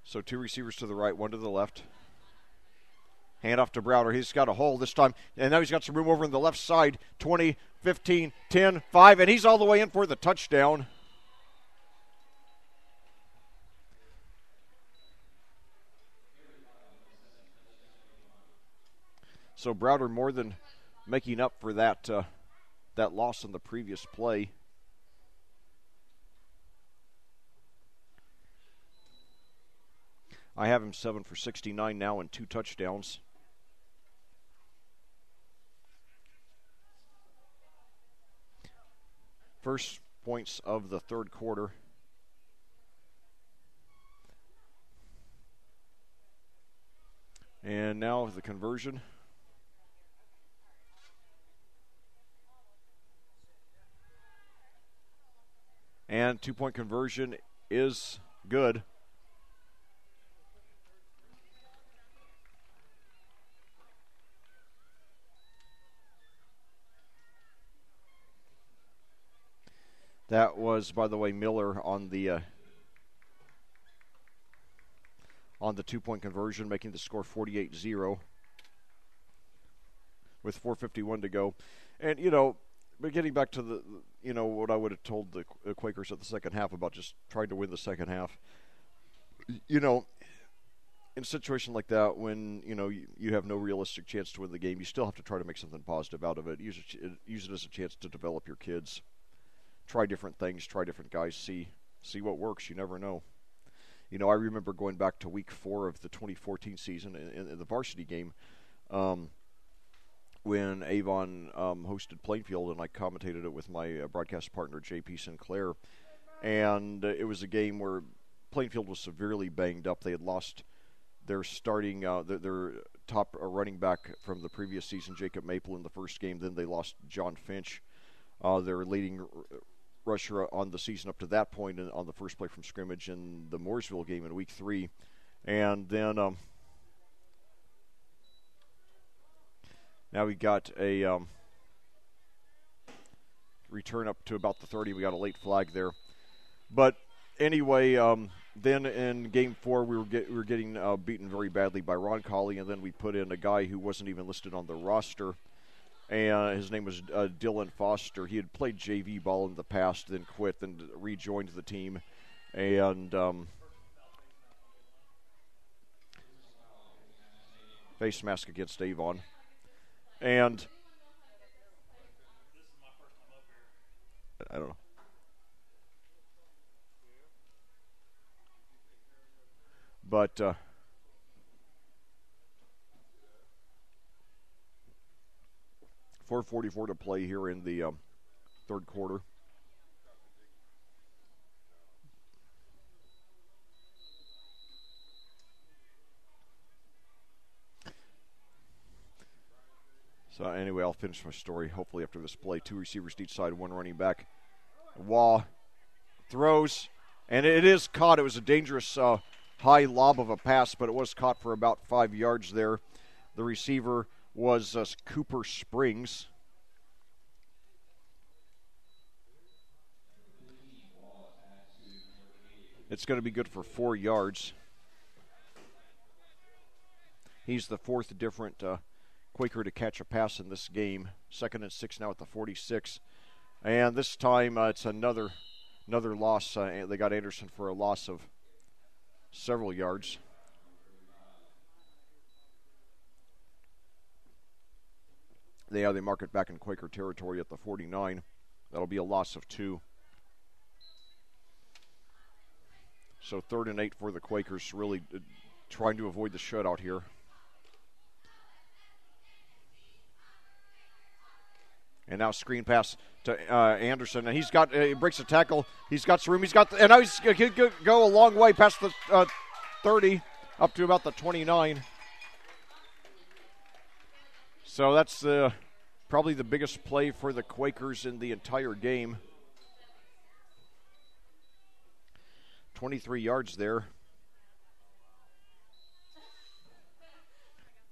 So 2 receivers to the right, 1 to the left. Hand off to Browder. He's got a hole this time, and now he's got some room over on the left side. 20, 15, 10, 5, and he's all the way in for the touchdown. So Browder more than making up for that loss in the previous play. I have him 7 for 69 now and 2 touchdowns. First points of the third quarter. And now the conversion. And And 2-point conversion is good. That was, by the way, Miller on the 2-point conversion, making the score 48-0 with 4:51 to go. And, but getting back to what I would have told the Quakers at the second half about just trying to win the second half. In a situation like that, when, you have no realistic chance to win the game, you still have to try to make something positive out of it. Use it as a chance to develop your kids. Try different things, try different guys, see what works. You never know. I remember going back to week 4 of the 2014 season in the varsity game when Avon hosted Plainfield, and I commentated it with my broadcast partner, J.P. Sinclair. And it was a game where Plainfield was severely banged up. They had lost their starting, their top running back from the previous season, Jacob Maple, in the first game. Then they lost John Finch, their leading rusher on the season up to that point on the first play from scrimmage in the Mooresville game in week 3. And then now we got a return up to about the 30. We got a late flag there. But anyway, then in game 4 we were getting beaten very badly by Roncalli, and then we put in a guy who wasn't even listed on the roster. And his name was Dylan Foster. He had played JV ball in the past, then quit, then rejoined the team. And face mask against Avon. And I don't know. But 4:44 to play here in the third quarter. So anyway, I'll finish my story hopefully after this play. 2 receivers each side, 1 running back. Waugh throws, and it is caught. It was a dangerous high lob of a pass, but it was caught for about 5 yards there. The receiver was Cooper Springs. It's going to be good for 4 yards. He's the 4th different Quaker to catch a pass in this game. 2nd and 6 now at the 46. And this time it's another loss. They got Anderson for a loss of several yards. They mark it back in Quaker territory at the 49. That'll be a loss of 2. So 3rd and 8 for the Quakers, really trying to avoid the shutout here. And now screen pass to Anderson, and he breaks a tackle. He's got some room. And now he's going to go a long way past the 30 up to about the 29. So that's probably the biggest play for the Quakers in the entire game. 23 yards there.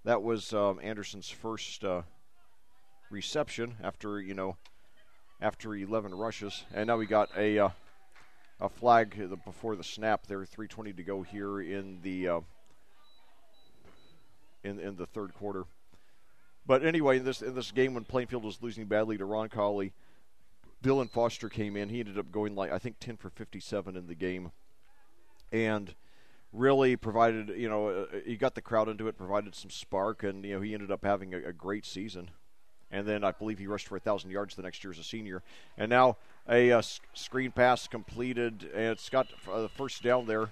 That was Anderson's first reception after 11 rushes. And now we got a flag before the snap there. 3:20 to go here in the in the third quarter. But anyway, in this game when Plainfield was losing badly to Roncalli, Dylan Foster came in. He ended up going 10 for 57 in the game, and really provided, he got the crowd into it, provided some spark, and he ended up having a great season. And then I believe he rushed for 1,000 yards the next year as a senior. And now a screen pass completed, and it's got the first down there.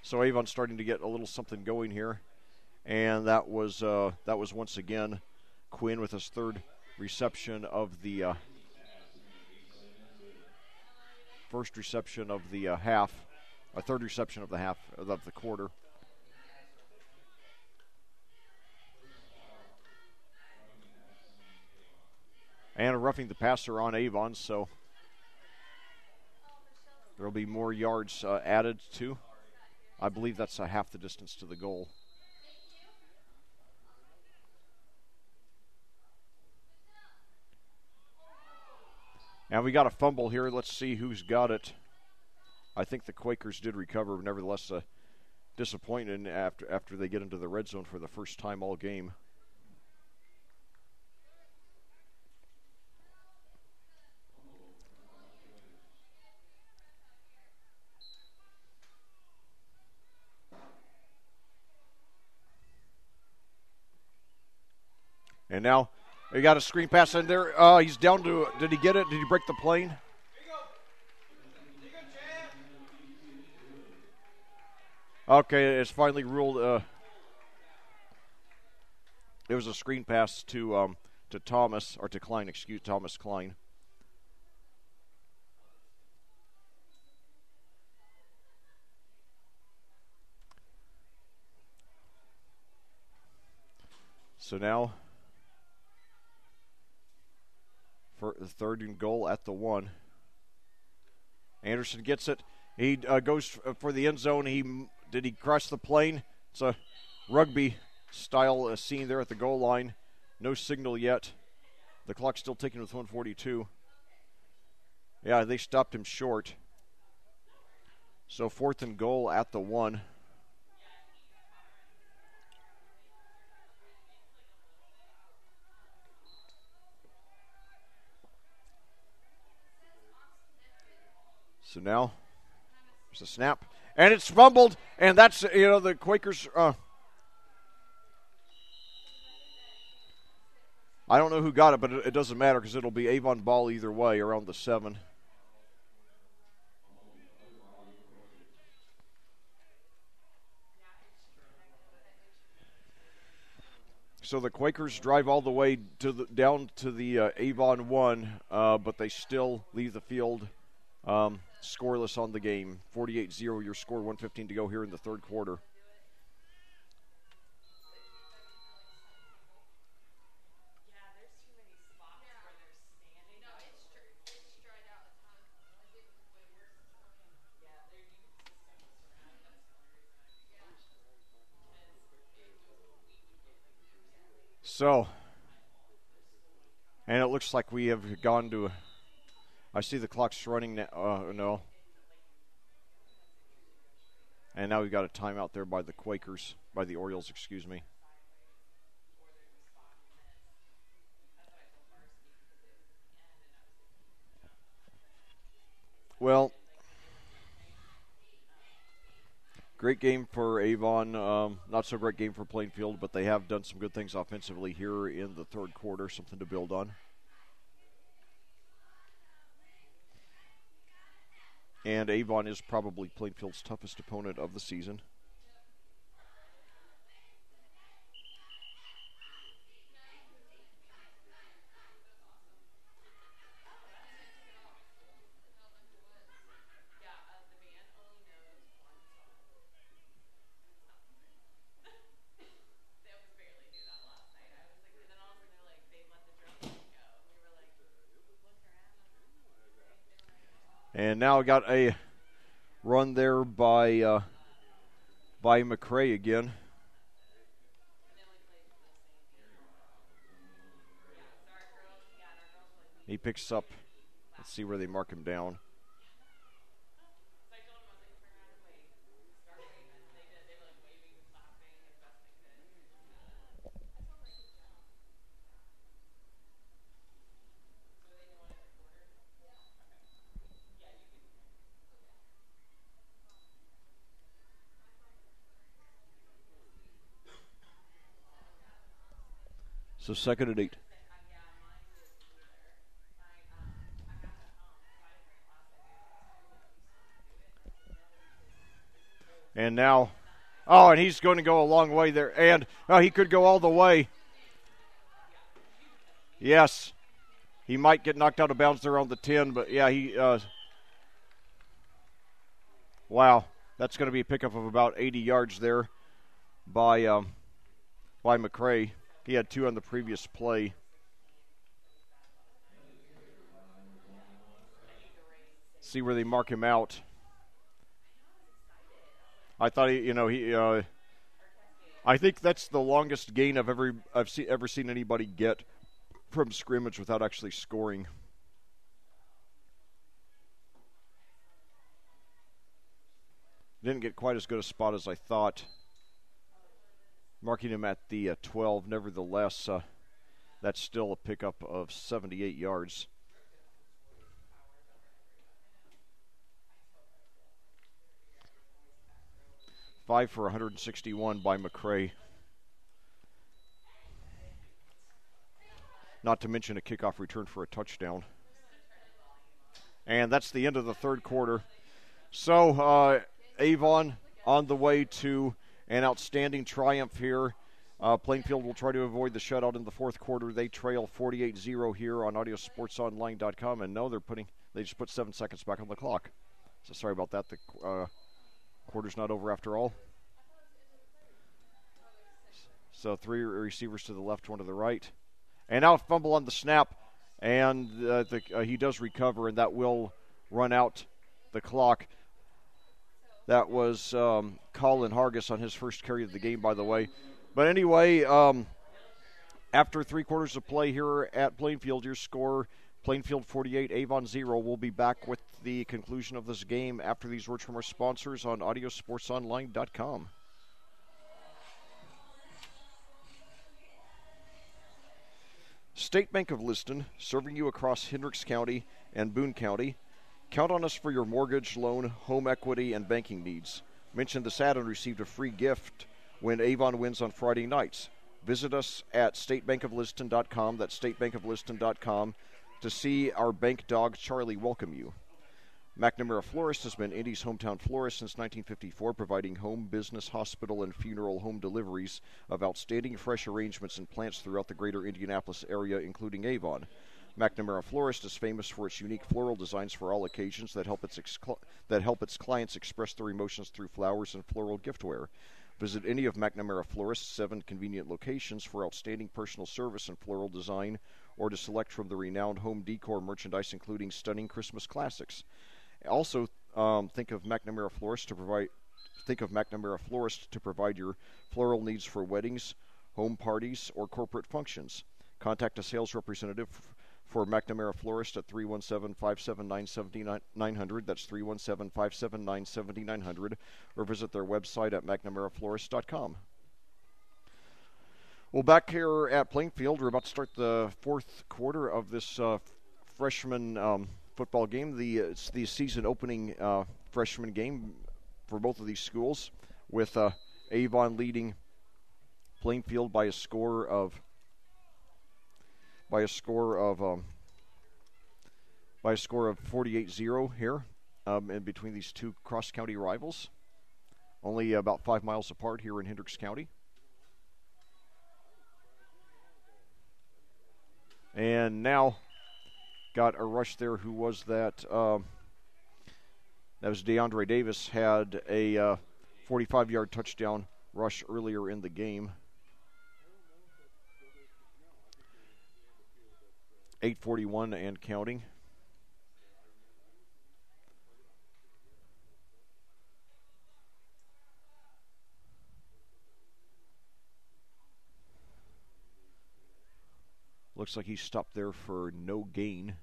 So Avon's starting to get a little something going here. And that was once again Quinn with his third reception of the first reception of the half, a third reception of the half of the quarter. And roughing the passer on Avon, so There will be more yards added to. I believe that's half the distance to the goal. And we got a fumble here. Let's see who's got it. I think the Quakers did recover, nevertheless disappointing after they get into the red zone for the first time all game. And now he got a screen pass in there. He's down to. Did he get it? Did he break the plane? Okay, it's finally ruled. It was a screen pass to Thomas, or to Klein. Thomas Klein. So now, for the 3rd and goal at the 1. Anderson gets it. He goes for the end zone. Did he cross the plane? It's a rugby-style scene there at the goal line. No signal yet. The clock's still ticking with 1:42. Yeah, they stopped him short. So 4th and goal at the 1. So now, there's a snap, and it's fumbled, and that's, the Quakers, I don't know who got it, but it doesn't matter because it'll be Avon ball either way around the 7. So the Quakers drive all the way down to the Avon 1, but they still leave the field scoreless on the game. 48-0 your score, 1:15 to go here in the 3rd quarter. So, and it looks like we have gone to I see the clock's running now. No. And now we got a timeout there by the Quakers, by the Orioles, excuse me. Well, great game for Avon. Not so great game for Plainfield, but they have done some good things offensively here in the 3rd quarter, something to build on. And Avon is probably Plainfield's toughest opponent of the season. And now got a run there by McCray again. He picks up. Let's see where they mark him down. So 2nd and 8. And now, and he's going to go a long way there. And he could go all the way. Yes. He might get knocked out of bounds there on the 10, but yeah, wow. That's going to be a pickup of about 80 yards there by McCray. He had 2 on the previous play. See where they mark him out. I thought I think that's the longest gain ever seen anybody get from scrimmage without actually scoring. Didn't get quite as good a spot as I thought. Marking him at the 12. Nevertheless, that's still a pickup of 78 yards. Five for 161 by McCray. Not to mention a kickoff return for a touchdown. And that's the end of the third quarter. So, Avon on the way to an outstanding triumph here. Plainfield will try to avoid the shutout in the fourth quarter. They trail 48-0 here on audiosportsonline.com. And no, they just put 7 seconds back on the clock. So sorry about that. The quarter's not over after all. So 3 receivers to the left, 1 to the right. And now a fumble on the snap. And he does recover, and that will run out the clock. That was Colin Hargis on his first carry of the game, by the way. But anyway, after 3 quarters of play here at Plainfield, your score, Plainfield 48, Avon 0. We'll be back with the conclusion of this game after these words from our sponsors on audiosportsonline.com. State Bank of Liston, serving you across Hendricks County and Boone County. Count on us for your mortgage, loan, home equity, and banking needs. Mention this ad and receive a free gift when Avon wins on Friday nights. Visit us at statebankofliston.com, that's statebankofliston.com, to see our bank dog Charlie welcome you. McNamara Florist has been Indy's hometown florist since 1954, providing home, business, hospital, and funeral home deliveries of outstanding fresh arrangements and plants throughout the greater Indianapolis area, including Avon. McNamara Florist is famous for its unique floral designs for all occasions that help its clients express their emotions through flowers and floral giftware. Visit any of McNamara Florist's 7 convenient locations for outstanding personal service and floral design, or to select from the renowned home decor merchandise, including stunning Christmas classics. Also, think of McNamara Florist to provide your floral needs for weddings, home parties, or corporate functions. Contact a sales representative for McNamara Florist at 317-579-7900. That's 317-579-7900. Or visit their website at McNamaraFlorist.com. Well, back here at Plainfield, we're about to start the fourth quarter of this freshman football game. It's the season opening freshman game for both of these schools, with Avon leading Plainfield by a score of 48-0 here, in between these two cross-county rivals, only about 5 miles apart here in Hendricks County. And now got a rush there. Who was that? That was DeAndre Davis, had a 45-yard touchdown rush earlier in the game. 8:41 and counting. Looks like he stopped there for no gain.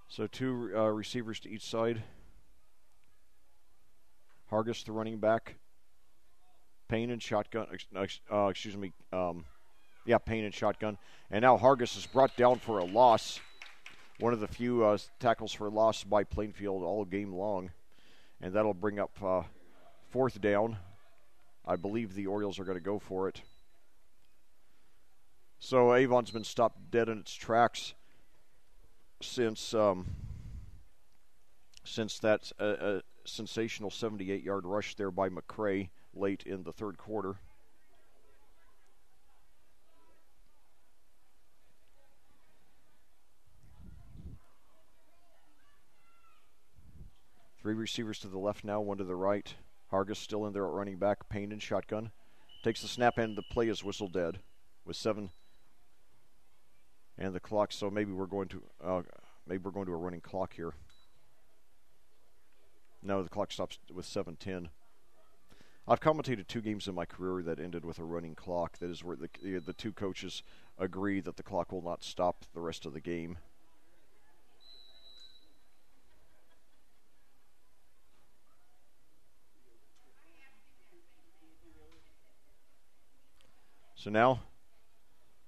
So 2 receivers to each side. Hargis, the running back. Payne and shotgun. Payne and shotgun. And now Hargis is brought down for a loss. One of the few tackles for loss by Plainfield all game long. And that'll bring up 4th down. I believe the Orioles are going to go for it. So Avon's been stopped dead in its tracks since that sensational 78-yard rush there by McCray late in the third quarter. Three receivers to the left now, 1 to the right. Hargis still in there at running back. Payne in shotgun. Takes the snap and the play is whistle dead with 7 and the clock. So maybe we're going to a running clock here. No, the clock stops with 7:10. I've commentated 2 games in my career that ended with a running clock. That is where the 2 coaches agree that the clock will not stop the rest of the game. So now,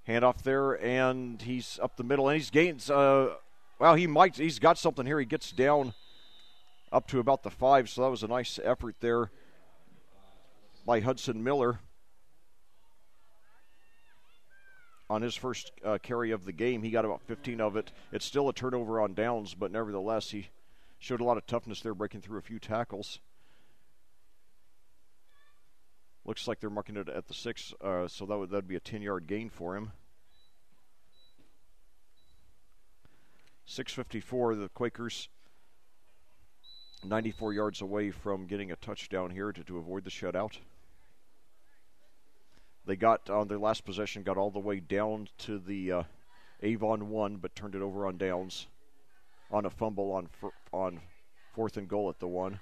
handoff there, and he's up the middle, and he's gains. He's got something here. He gets down up to about the 5, so that was a nice effort there by Hudson Miller on his first carry of the game. He got about 15 of it. It's still a turnover on downs, but nevertheless, he showed a lot of toughness there, breaking through a few tackles. Looks like they're marking it at the 6, so that'd be a 10-yard gain for him. 6:54, the Quakers 94 yards away from getting a touchdown here to avoid the shutout. They got, on their last possession, got all the way down to the Avon 1, but turned it over on downs on a fumble on 4th and goal at the 1.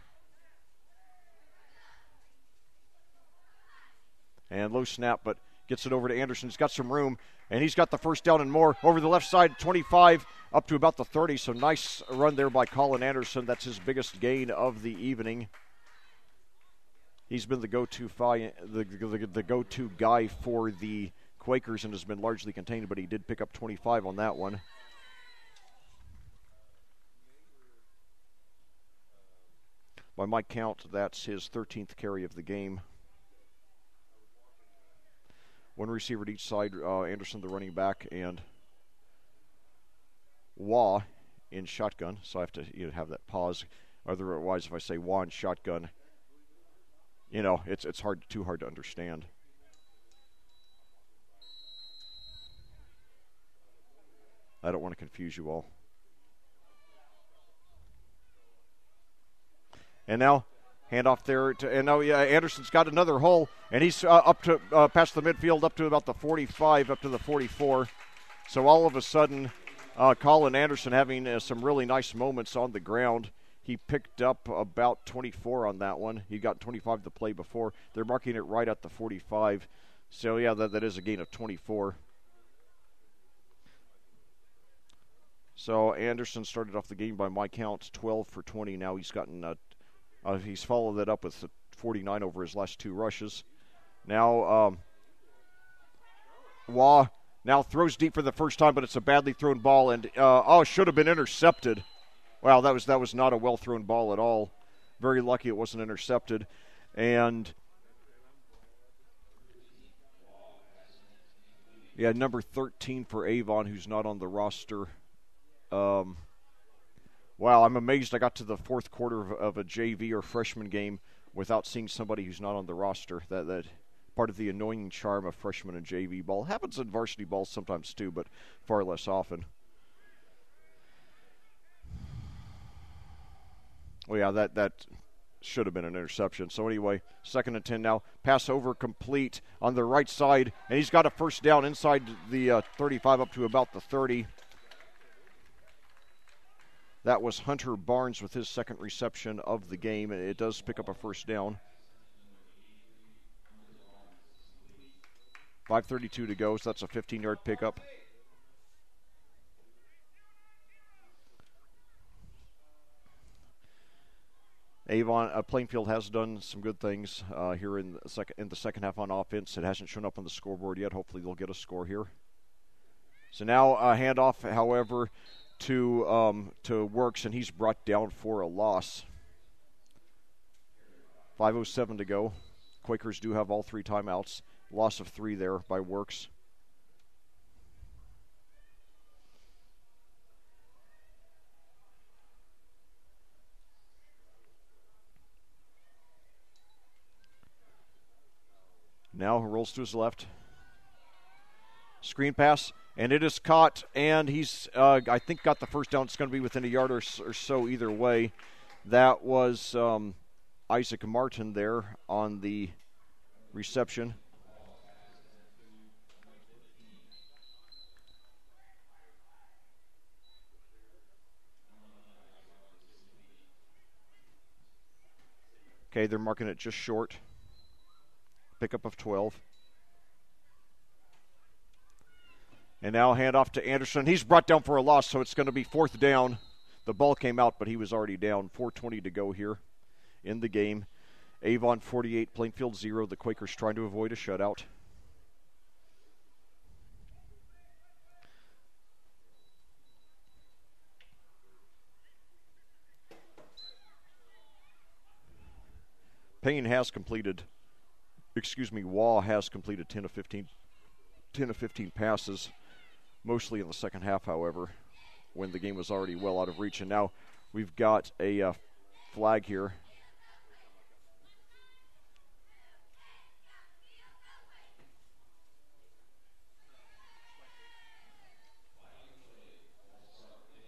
And low snap, but gets it over to Anderson. He's got some room, and he's got the first down and more. Over the left side, 25, up to about the 30. So nice run there by Colin Anderson. That's his biggest gain of the evening. He's been the go-to guy for the Quakers and has been largely contained, but he did pick up 25 on that one. By my count, that's his 13th carry of the game. 1 receiver to each side, Anderson the running back, and Waugh in shotgun. So I have to have that pause. Otherwise, if I say Waugh in shotgun, it's too hard to understand. I don't want to confuse you all. And now, handoff there, Anderson's got another hole, and he's up to past the midfield, up to about the 45, up to the 44. So all of a sudden, Colin Anderson having some really nice moments on the ground. He picked up about 24 on that one. He got 25 the play before. They're marking it right at the 45. So, yeah, that is a gain of 24. So Anderson started off the game by my count 12 for 20. Now he's gotten he's followed that up with 49 over his last 2 rushes. Now Waugh now throws deep for the first time, but it's a badly thrown ball, and should have been intercepted. Wow, that was not a well-thrown ball at all. Very lucky it wasn't intercepted. And, yeah, number 13 for Avon, who's not on the roster. Wow, I'm amazed I got to the 4th quarter of a JV or freshman game without seeing somebody who's not on the roster. That part of the annoying charm of freshman and JV ball. Happens in varsity balls sometimes too, but far less often. Well, yeah, that should have been an interception. So anyway, 2nd and 10 now. Pass over complete on the right side, and he's got a first down inside the 35 up to about the 30. That was Hunter Barnes with his 2nd reception of the game, and it does pick up a first down. 5:32 to go, so that's a 15-yard pickup. Avon, Plainfield has done some good things here in the second half on offense. It hasn't shown up on the scoreboard yet. Hopefully they'll get a score here. So now a handoff, however, to Works, and he's brought down for a loss. 5:07 to go. Quakers do have all 3 timeouts. Loss of 3 there by Works. Now rolls to his left. Screen pass, and it is caught, and he's, I think, got the first down. It's going to be within a yard or so either way. That was Isaac Martin there on the reception. Okay, they're marking it just short. Pickup of 12. And now handoff to Anderson. He's brought down for a loss, so it's going to be 4th down. The ball came out, but he was already down. 4:20 to go here in the game. Avon 48, Plainfield 0. The Quakers trying to avoid a shutout. Payne has completed, Waugh has completed 10 of 15 passes, mostly in the second half, however, when the game was already well out of reach. And now we've got a flag here.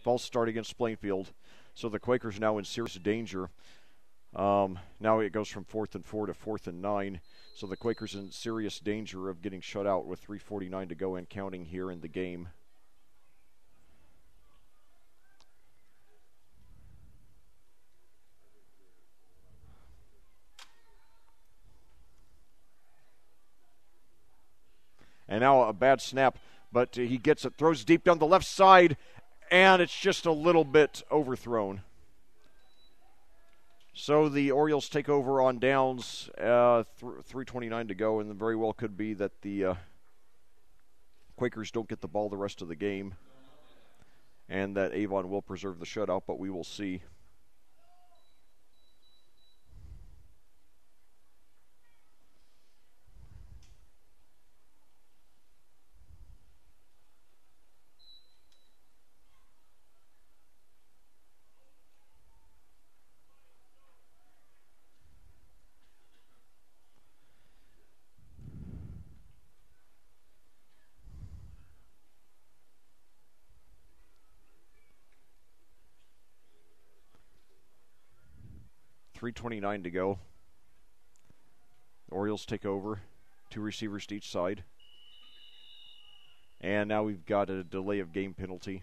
False start against Plainfield. So the Quakers now in serious danger. Now it goes from 4th and 4 to 4th and 9. So the Quakers in serious danger of getting shut out with 3:49 to go and counting here in the game. And now a bad snap, but he gets it, throws deep down the left side, and it's just a little bit overthrown. So the Orioles take over on downs, 3:29 to go, and very well could be that the Quakers don't get the ball the rest of the game, and that Avon will preserve the shutout, but we will see. .329 to go. The Orioles take over. 2 receivers to each side. And now we've got a delay of game penalty.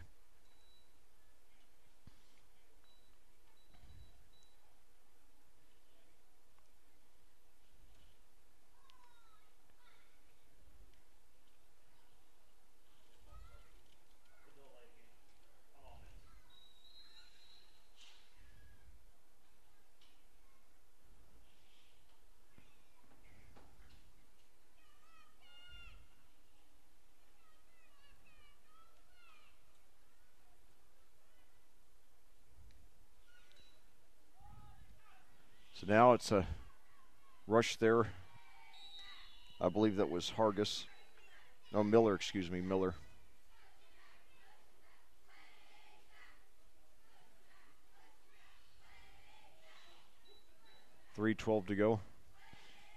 So now it's a rush there. I believe that was Hargis. No, Miller, Miller. .312 to go.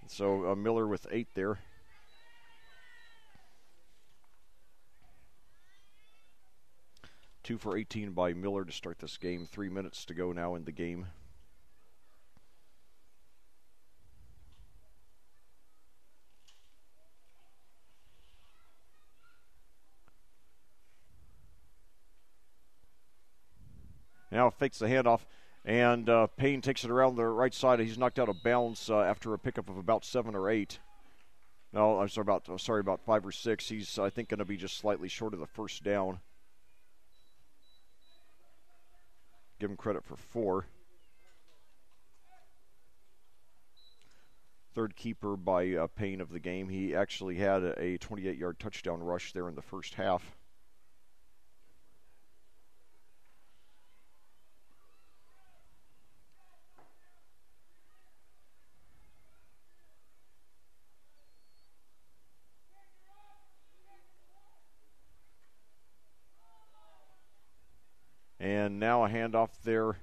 So Miller with 8 there. Two for 18 by Miller to start this game. 3 minutes to go now in the game. Now fakes the handoff, and Payne takes it around the right side. He's knocked out of bounds after a pickup of about 7 or 8. No, I'm sorry, about 5 or 6. He's, I think, going to be just slightly short of the first down. Give him credit for 4. Third keeper by Payne of the game. He actually had a 28-yard touchdown rush there in the first half. And now a handoff there,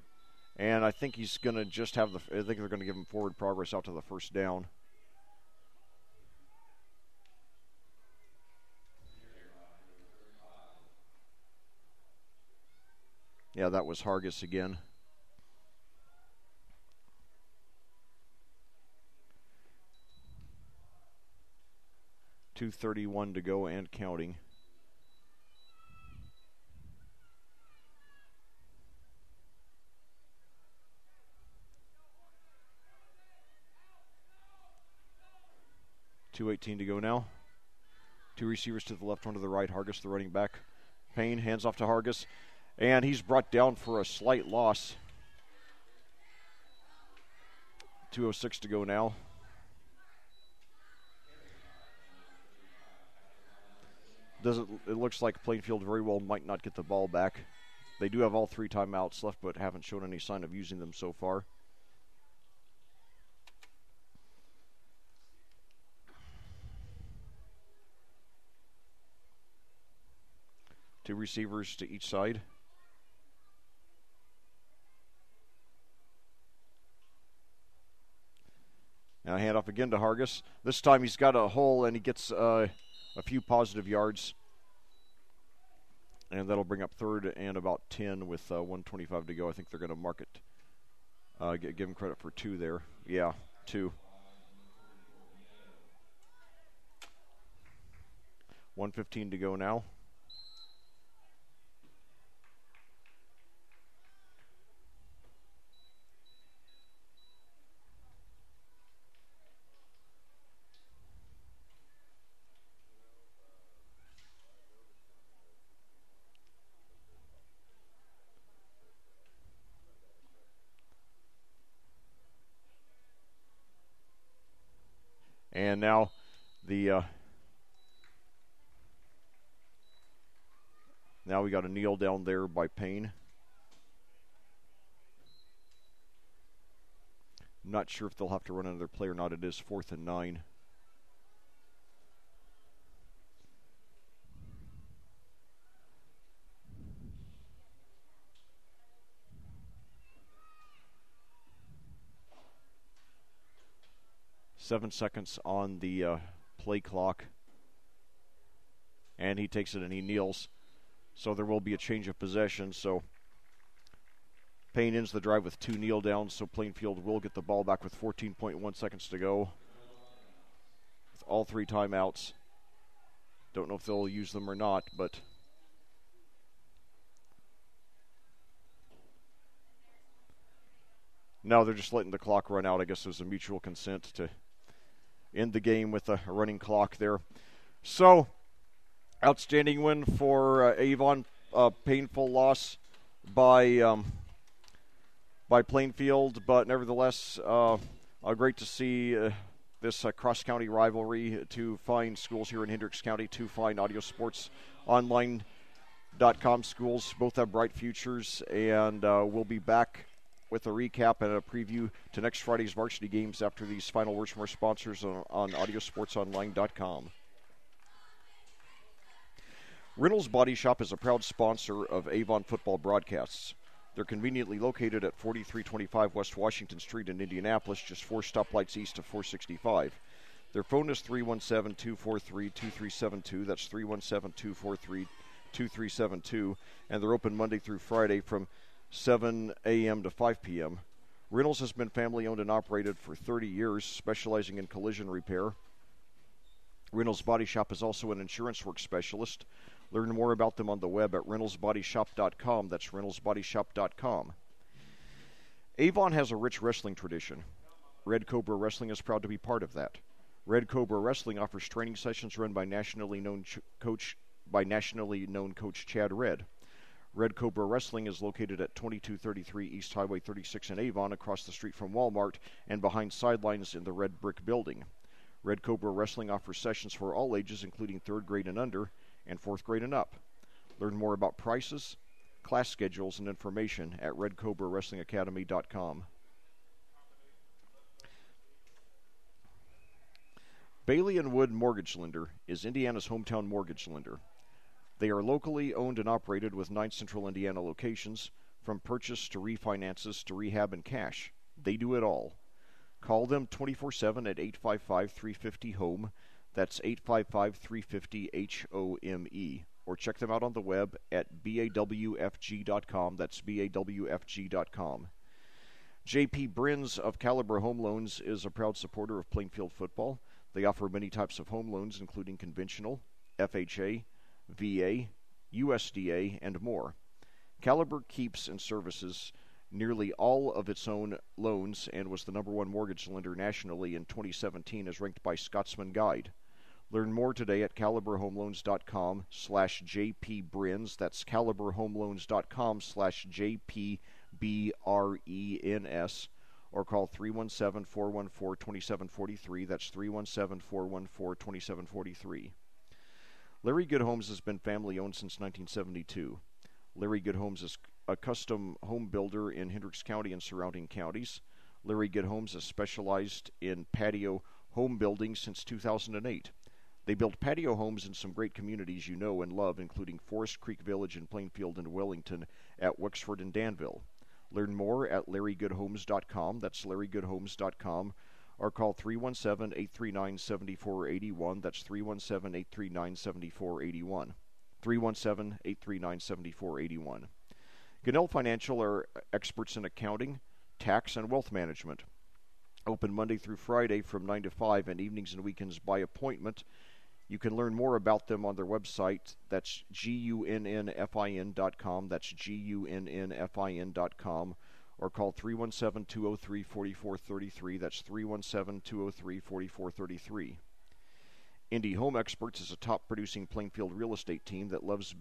and I think he's going to just have I think they're going to give him forward progress out to the first down. Yeah, that was Hargis again. .231 to go and counting. 2:18 to go now. Two receivers to the left, one to the right. Hargis, the running back. Payne, hands off to Hargis. And he's brought down for a slight loss. 2:06 to go now. It looks like Plainfield very well might not get the ball back. They do have all 3 timeouts left, but haven't shown any sign of using them so far. Two receivers to each side. Now hand off again to Hargis. This time he's got a hole and he gets a few positive yards. And that'll bring up 3rd and about 10 with 1:25 to go. I think they're going to mark it. Give him credit for 2 there. Yeah, 2. 1:15 to go now. And now now we got a kneel down there by Payne. I'm not sure if they'll have to run another play or not. It is 4th and 9. Seven seconds on the play clock. And he takes it and he kneels. So there will be a change of possession. So Payne ends the drive with 2 kneel downs. So Plainfield will get the ball back with 14.1 seconds to go. With all 3 timeouts. Don't know if they'll use them or not, but no, they're just letting the clock run out. I guess there's a mutual consent to end the game with a running clock there. So, outstanding win for Avon. Painful loss by Plainfield, but nevertheless, great to see this cross-county rivalry. 2 fine schools here in Hendricks County, 2 fine audio sports online.com schools. Both have bright futures, and we'll be back with a recap and a preview to next Friday's varsity games after these final words from our sponsors on audiosportsonline.com. Reynolds Body Shop is a proud sponsor of Avon football broadcasts. They're conveniently located at 4325 West Washington Street in Indianapolis, just 4 stoplights east of 465. Their phone is 317-243-2372. That's 317-243-2372. And they're open Monday through Friday from 7 a.m. to 5 p.m. Reynolds has been family-owned and operated for 30 years, specializing in collision repair. Reynolds Body Shop is also an insurance work specialist. Learn more about them on the web at reynoldsbodyshop.com. That's reynoldsbodyshop.com. Avon has a rich wrestling tradition. Red Cobra Wrestling is proud to be part of that. Red Cobra Wrestling offers training sessions run by nationally known coach Chad Red. Red Cobra Wrestling is located at 2233 East Highway 36 in Avon, across the street from Walmart and behind sidelines in the red brick building. Red Cobra Wrestling offers sessions for all ages, including 3rd grade and under and 4th grade and up. Learn more about prices, class schedules, and information at redcobrawrestlingacademy.com. Bailey & Wood Mortgage Lender is Indiana's hometown mortgage lender. They are locally owned and operated with 9 central Indiana locations, from purchase to refinances to rehab and cash. They do it all. Call them 24/7 at 855-350-HOME. That's 855-350-HOME. Or check them out on the web at bawfg.com. That's bawfg.com. J.P. Brins of Caliber Home Loans is a proud supporter of Plainfield football. They offer many types of home loans, including conventional, FHA, VA, USDA, and more. Caliber keeps and services nearly all of its own loans and was the #1 mortgage lender nationally in 2017 as ranked by Scotsman Guide. Learn more today at caliberhomeloans.com/jpbrins. That's caliberhomeloans.com/jpbrens. Or call 317-414-2743. That's 317-414-2743. Larry Good Homes has been family owned since 1972. Larry Good Homes is a custom home builder in Hendricks County and surrounding counties. Larry Good Homes has specialized in patio home building since 2008. They build patio homes in some great communities you know and love, including Forest Creek Village in Plainfield and Wellington, at Wexford and Danville. Learn more at LarryGoodHomes.com. That's LarryGoodHomes.com. Or call 317-839-7481. That's 317-839-7481. 317-839-7481. Gunnell Financial are experts in accounting, tax, and wealth management. Open Monday through Friday from 9 to 5 and evenings and weekends by appointment. You can learn more about them on their website. That's GUNNFIN.com. That's GUNNFIN.com. Or call 317-203-4433. That's 317-203-4433. Indy Home Experts is a top-producing Plainfield real estate team that loves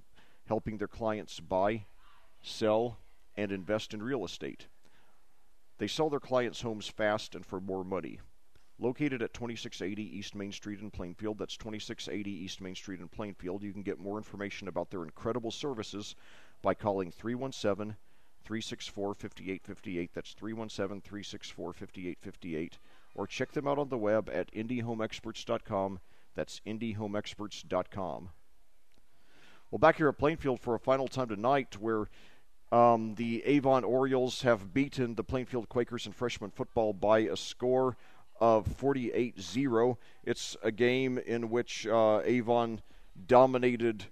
helping their clients buy, sell, and invest in real estate. They sell their clients' homes fast and for more money. Located at 2680 East Main Street in Plainfield, that's 2680 East Main Street in Plainfield, you can get more information about their incredible services by calling 317-364-5858. That's 317-364-5858. Or check them out on the web at indyhomeexperts.com. That's indyhomeexperts.com. Well, back here at Plainfield for a final time tonight where the Avon Orioles have beaten the Plainfield Quakers in freshman football by a score of 48-0. It's a game in which Avon dominated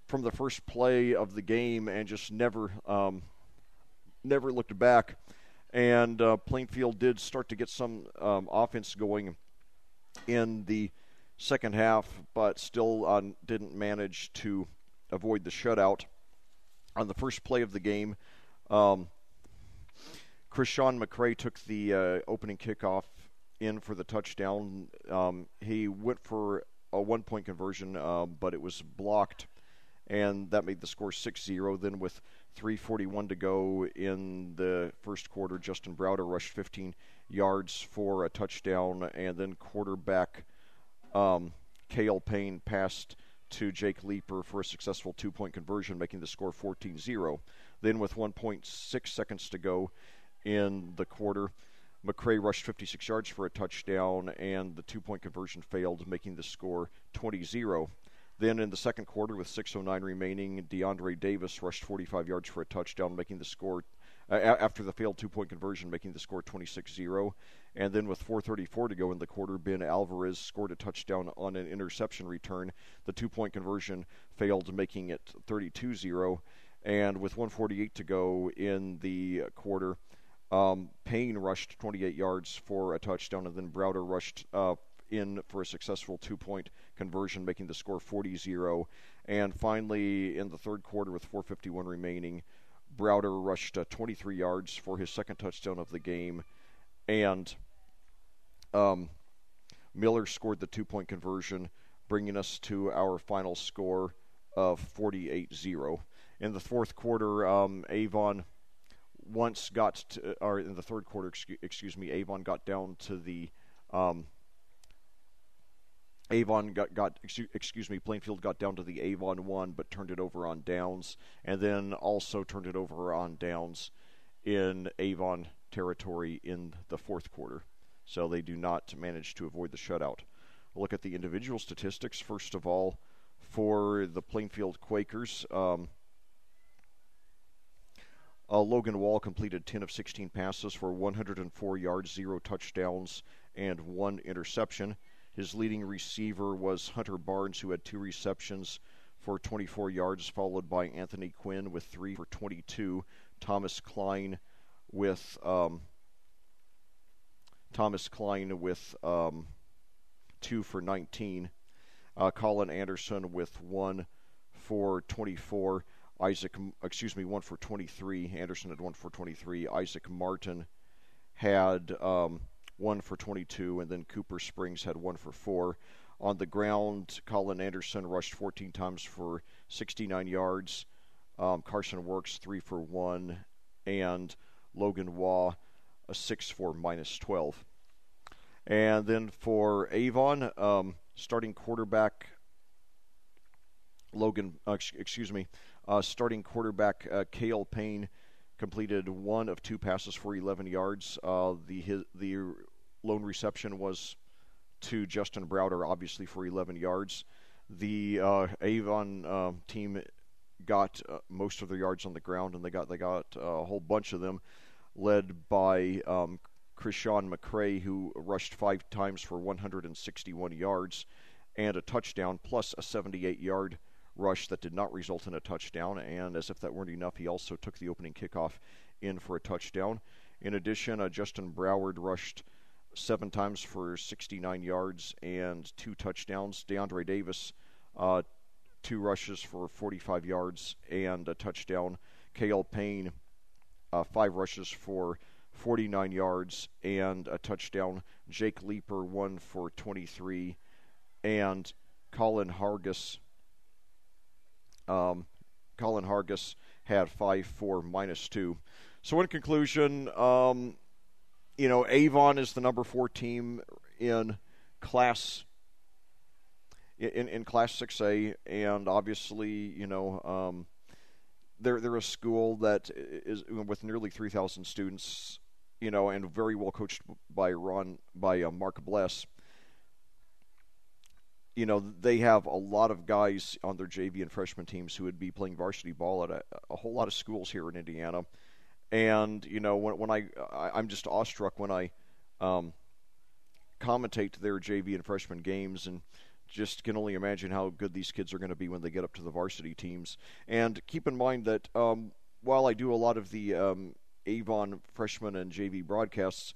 from the first play of the game and just never looked back. And Plainfield did start to get some offense going in the second half, but still didn't manage to avoid the shutout. On the first play of the game, Krishawn McCray took the opening kickoff in for the touchdown. He went for a 1-point conversion, but it was blocked, and that made the score 6-0. Then with 3:41 to go in the first quarter, Justin Browder rushed 15 yards for a touchdown, and then quarterback Cale Payne passed to Jake Leeper for a successful 2-point conversion, making the score 14-0. Then with 1.6 seconds to go in the quarter, McCray rushed 56 yards for a touchdown, and the 2-point conversion failed, making the score 20-0. Then in the second quarter, with 6:09 remaining, DeAndre Davis rushed 45 yards for a touchdown, making the score, after the failed 2-point conversion, making the score 26-0. And then with 4:34 to go in the quarter, Ben Alvarez scored a touchdown on an interception return. The 2-point conversion failed, making it 32-0. And with 1:48 to go in the quarter, Payne rushed 28 yards for a touchdown, and then Browder rushed in for a successful 2-point conversion, making the score 40-0. And finally, in the third quarter, with 4:51 remaining, Browder rushed 23 yards for his second touchdown of the game, and Miller scored the 2-point conversion, bringing us to our final score of 48-0. In the fourth quarter, Avon got to, or in the third quarter, Avon got down to the Plainfield got down to the Avon 1, but turned it over on downs, and then also turned it over on downs in Avon territory in the fourth quarter. So they do not manage to avoid the shutout. We'll look at the individual statistics. First of all, for the Plainfield Quakers, Logan Wall completed 10 of 16 passes for 104 yards, 0 touchdowns, and 1 interception. His leading receiver was Hunter Barnes, who had 2 receptions for 24 yards, followed by Anthony Quinn with 3 for 22. Thomas Klein with 2 for 19. Colin Anderson with 1 for 24. 1 for 23. Anderson had 1 for 23. Isaac Martin had 1 for 22, and then Cooper Springs had 1 for 4. On the ground, Colin Anderson rushed 14 times for 69 yards. Carson Works 3 for 1, and Logan Waugh a 6 for -12. And then for Avon, starting quarterback Cale Payne completed 1 of 2 passes for 11 yards. The lone reception was to Justin Browder, obviously for 11 yards. The Avon team got most of their yards on the ground, and they got a whole bunch of them, led by Krishawn McCray, who rushed 5 times for 161 yards and a touchdown, plus a 78-yard rush that did not result in a touchdown. And as if that weren't enough, he also took the opening kickoff in for a touchdown. In addition, Justin Broward rushed 7 times for 69 yards and 2 touchdowns. DeAndre Davis, 2 rushes for 45 yards and a touchdown. Cale Payne, 5 rushes for 49 yards and a touchdown. Jake Leeper, 1 for 23. And Colin Hargis had 5 for -2. So in conclusion, Avon is the number 4 team in Class in Class 6A, and obviously, they're a school that is with nearly 3,000 students, and very well coached by Mark Bless. They have a lot of guys on their JV and freshman teams who would be playing varsity ball at a whole lot of schools here in Indiana. And when I'm just awestruck when I commentate their JV and freshman games, and just can only imagine how good these kids are going to be when they get up to the varsity teams. And keep in mind that while I do a lot of the Avon freshman and JV broadcasts,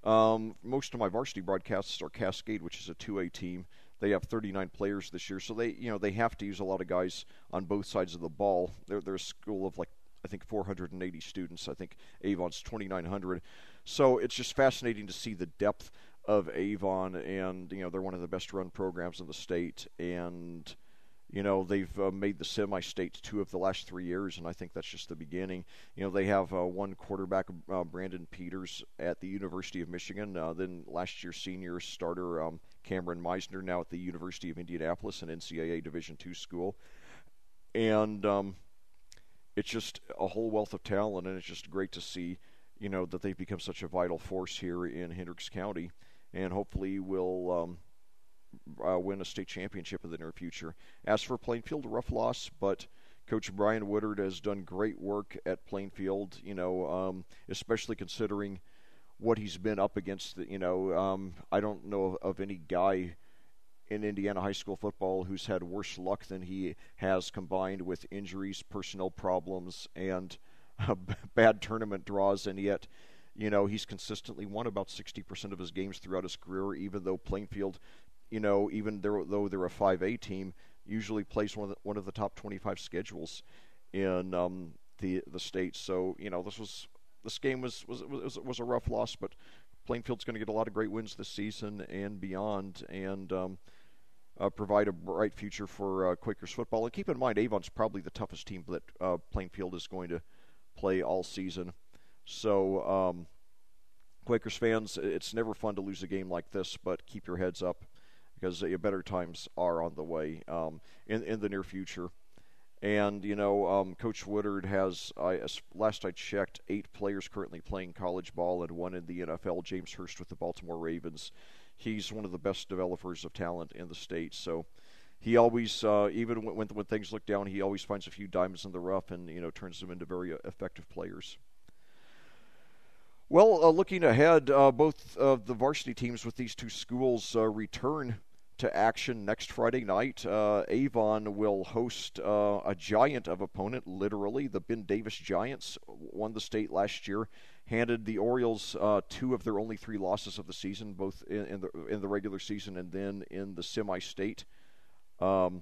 most of my varsity broadcasts are Cascade, which is a 2A team. They have 39 players this year, so they have to use a lot of guys on both sides of the ball. They're a school of I think 480 students. I think Avon's 2,900. So it's just fascinating to see the depth of Avon, and they're one of the best run programs in the state, and they've made the semi-state 2 of the last 3 years, and I think that's just the beginning. They have one quarterback, Brandon Peters, at the University of Michigan. Then last year's senior starter, Cameron Meisner, now at the University of Indianapolis, an NCAA Division II school. And it's just a whole wealth of talent, and it's just great to see, that they've become such a vital force here in Hendricks County, and hopefully will win a state championship in the near future. As for Plainfield, a rough loss, but Coach Brian Woodard has done great work at Plainfield, especially considering what he's been up against. I don't know of any guy in Indiana high school football who's had worse luck than he has, combined with injuries, personnel problems, and bad tournament draws, and yet he's consistently won about 60% of his games throughout his career, even though Plainfield, even though they're a 5A team, usually plays one of the top 25 schedules in the state. So this game was a rough loss, but Plainfield's going to get a lot of great wins this season and beyond, and provide a bright future for Quakers football. And keep in mind, Avon's probably the toughest team that Plainfield is going to play all season. So, Quakers fans, it's never fun to lose a game like this, but keep your heads up, because better times are on the way in the near future. And, Coach Woodard has, last I checked, 8 players currently playing college ball and 1 in the NFL. James Hurst with the Baltimore Ravens. He's one of the best developers of talent in the state. So he always, even when things look down, he always finds a few diamonds in the rough and, turns them into very effective players. Well, looking ahead, both of the varsity teams with these 2 schools return to action next Friday night. Avon will host a giant of opponent, literally. The Ben Davis Giants won the state last year, handed the Orioles 2 of their only 3 losses of the season, both in the regular season and then in the semi-state. And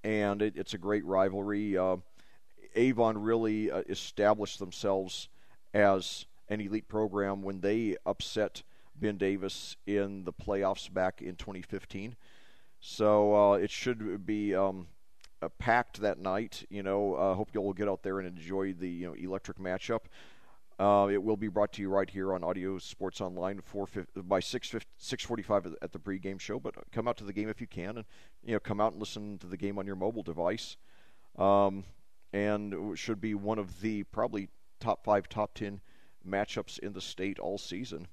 it's a great rivalry. Avon really established themselves as an elite program when they upset Ben Davis in the playoffs back in 2015. So it should be packed that night. Hope you all will get out there and enjoy the electric matchup. It will be brought to you right here on Audio Sports Online by 6:45 at the pregame show. But come out to the game if you can, and come out and listen to the game on your mobile device. And it should be one of the probably top 5, top 10 matchups in the state all season.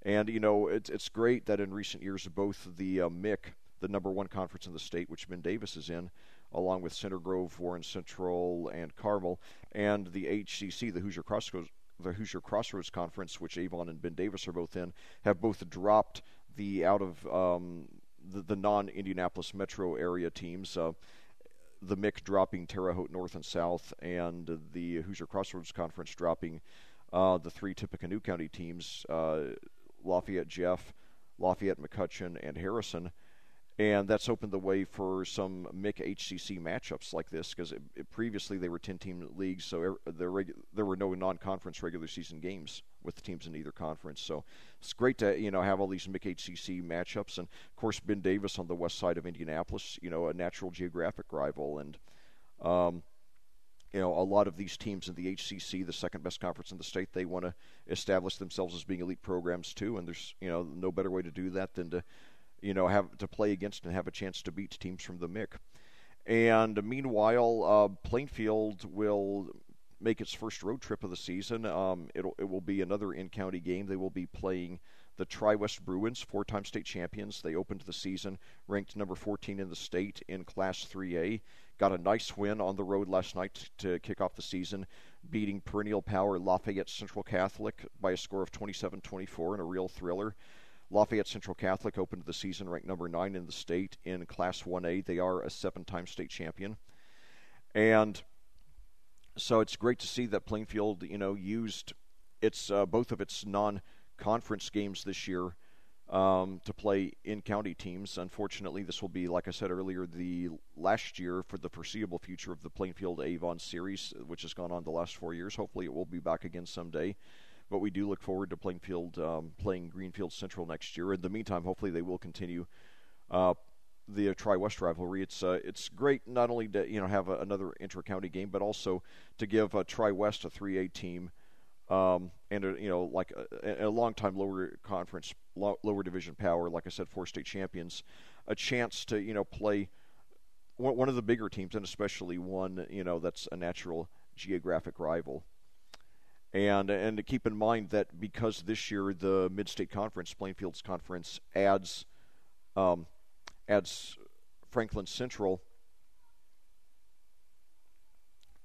And it's great that in recent years both the MIC, the number 1 conference in the state, which Ben Davis is in, along with Center Grove, Warren Central, and Carmel, and the HCC, the Hoosier Crossroads Conference, which Avon and Ben Davis are both in, have both dropped the out of the non-Indianapolis metro area teams. The MIC dropping Terre Haute North and South, and the Hoosier Crossroads Conference dropping the 3 Tippecanoe County teams, Lafayette Jeff, Lafayette McCutcheon, and Harrison. And that's opened the way for some MIC HCC matchups like this, because previously they were 10-team leagues, so there were no non-conference regular season games with the teams in either conference. So it's great to have all these MIC HCC matchups, and of course Ben Davis on the west side of Indianapolis, a natural geographic rival, and a lot of these teams in the HCC, the second best conference in the state, they want to establish themselves as being elite programs too, and there's no better way to do that than to have to play against and have a chance to beat teams from the MIC. And meanwhile, Plainfield will make its first road trip of the season. It will be another in-county game. They will be playing the Tri-West Bruins, 4-time state champions. They opened the season ranked number 14 in the state in Class 3A. Got a nice win on the road last night to kick off the season, beating perennial power Lafayette Central Catholic by a score of 27-24 in a real thriller. Lafayette Central Catholic opened the season ranked number 9 in the state in Class 1A. They are a 7-time state champion. And so it's great to see that Plainfield, used both of its non-conference games this year to play in-county teams. Unfortunately, this will be, like I said earlier, the last year for the foreseeable future of the Plainfield-Avon series, which has gone on the last 4 years. Hopefully it will be back again someday. But we do look forward to Plainfield playing Greenfield Central next year. In the meantime, hopefully they will continue the Tri-West rivalry. It's great not only to have another intra-county game, but also to give Tri-West a 3A team and a long-time lower conference, lower division power, like I said, 4 state champions, a chance to play one of the bigger teams, and especially one that's a natural geographic rival. And to keep in mind that because this year the Mid-State Conference, Plainfield's conference, adds Franklin Central.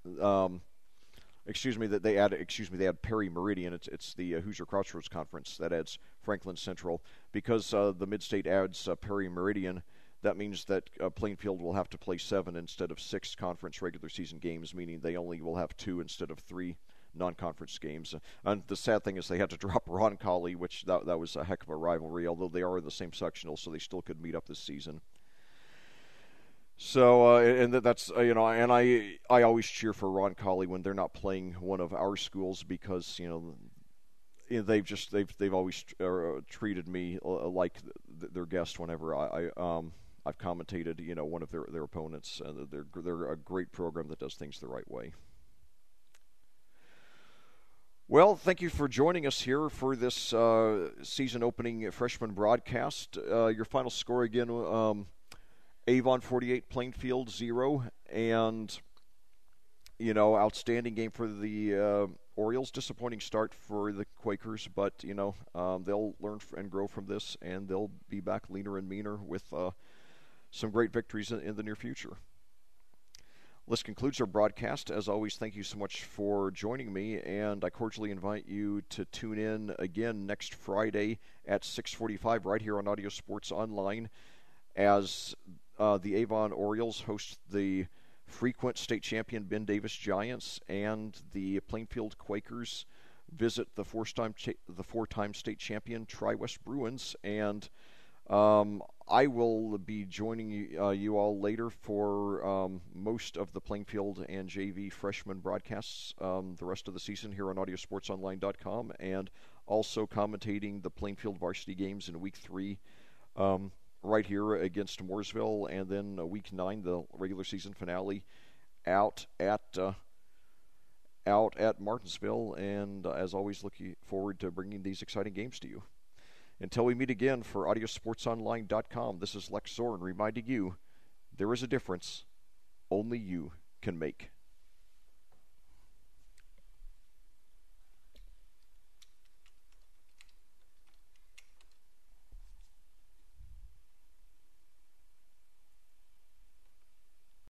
They add Perry Meridian. It's the Hoosier Crossroads Conference that adds Franklin Central. Because the Mid-State adds Perry Meridian, that means that Plainfield will have to play 7 instead of 6 conference regular season games, meaning they only will have 2 instead of 3 non-conference games. And the sad thing is they had to drop Roncalli, which that was a heck of a rivalry, although they are in the same sectional, so they still could meet up this season. So, and that's, and I always cheer for Roncalli when they're not playing one of our schools, because, they've always treated me like their guest whenever I've commentated, one of their opponents. They're a great program that does things the right way. Well, thank you for joining us here for this season opening freshman broadcast. Your final score again, Avon 48, Plainfield 0, and outstanding game for the Orioles. Disappointing start for the Quakers, but they'll learn and grow from this, and they'll be back leaner and meaner with some great victories in the near future. This concludes our broadcast. As always, thank you so much for joining me, and I cordially invite you to tune in again next Friday at 6:45 right here on Audio Sports Online as the Avon Orioles host the frequent state champion Ben Davis Giants, and the Plainfield Quakers visit the four-time state champion Tri-West Bruins. And I will be joining you all later for most of the Plainfield and JV freshman broadcasts the rest of the season here on audiosportsonline.com, and also commentating the Plainfield varsity games in Week 3 right here against Mooresville, and then Week 9, the regular season finale, out at Martinsville. And as always, looking forward to bringing these exciting games to you. Until we meet again for audiosportsonline.com, this is Lex Zorn reminding you there is a difference only you can make.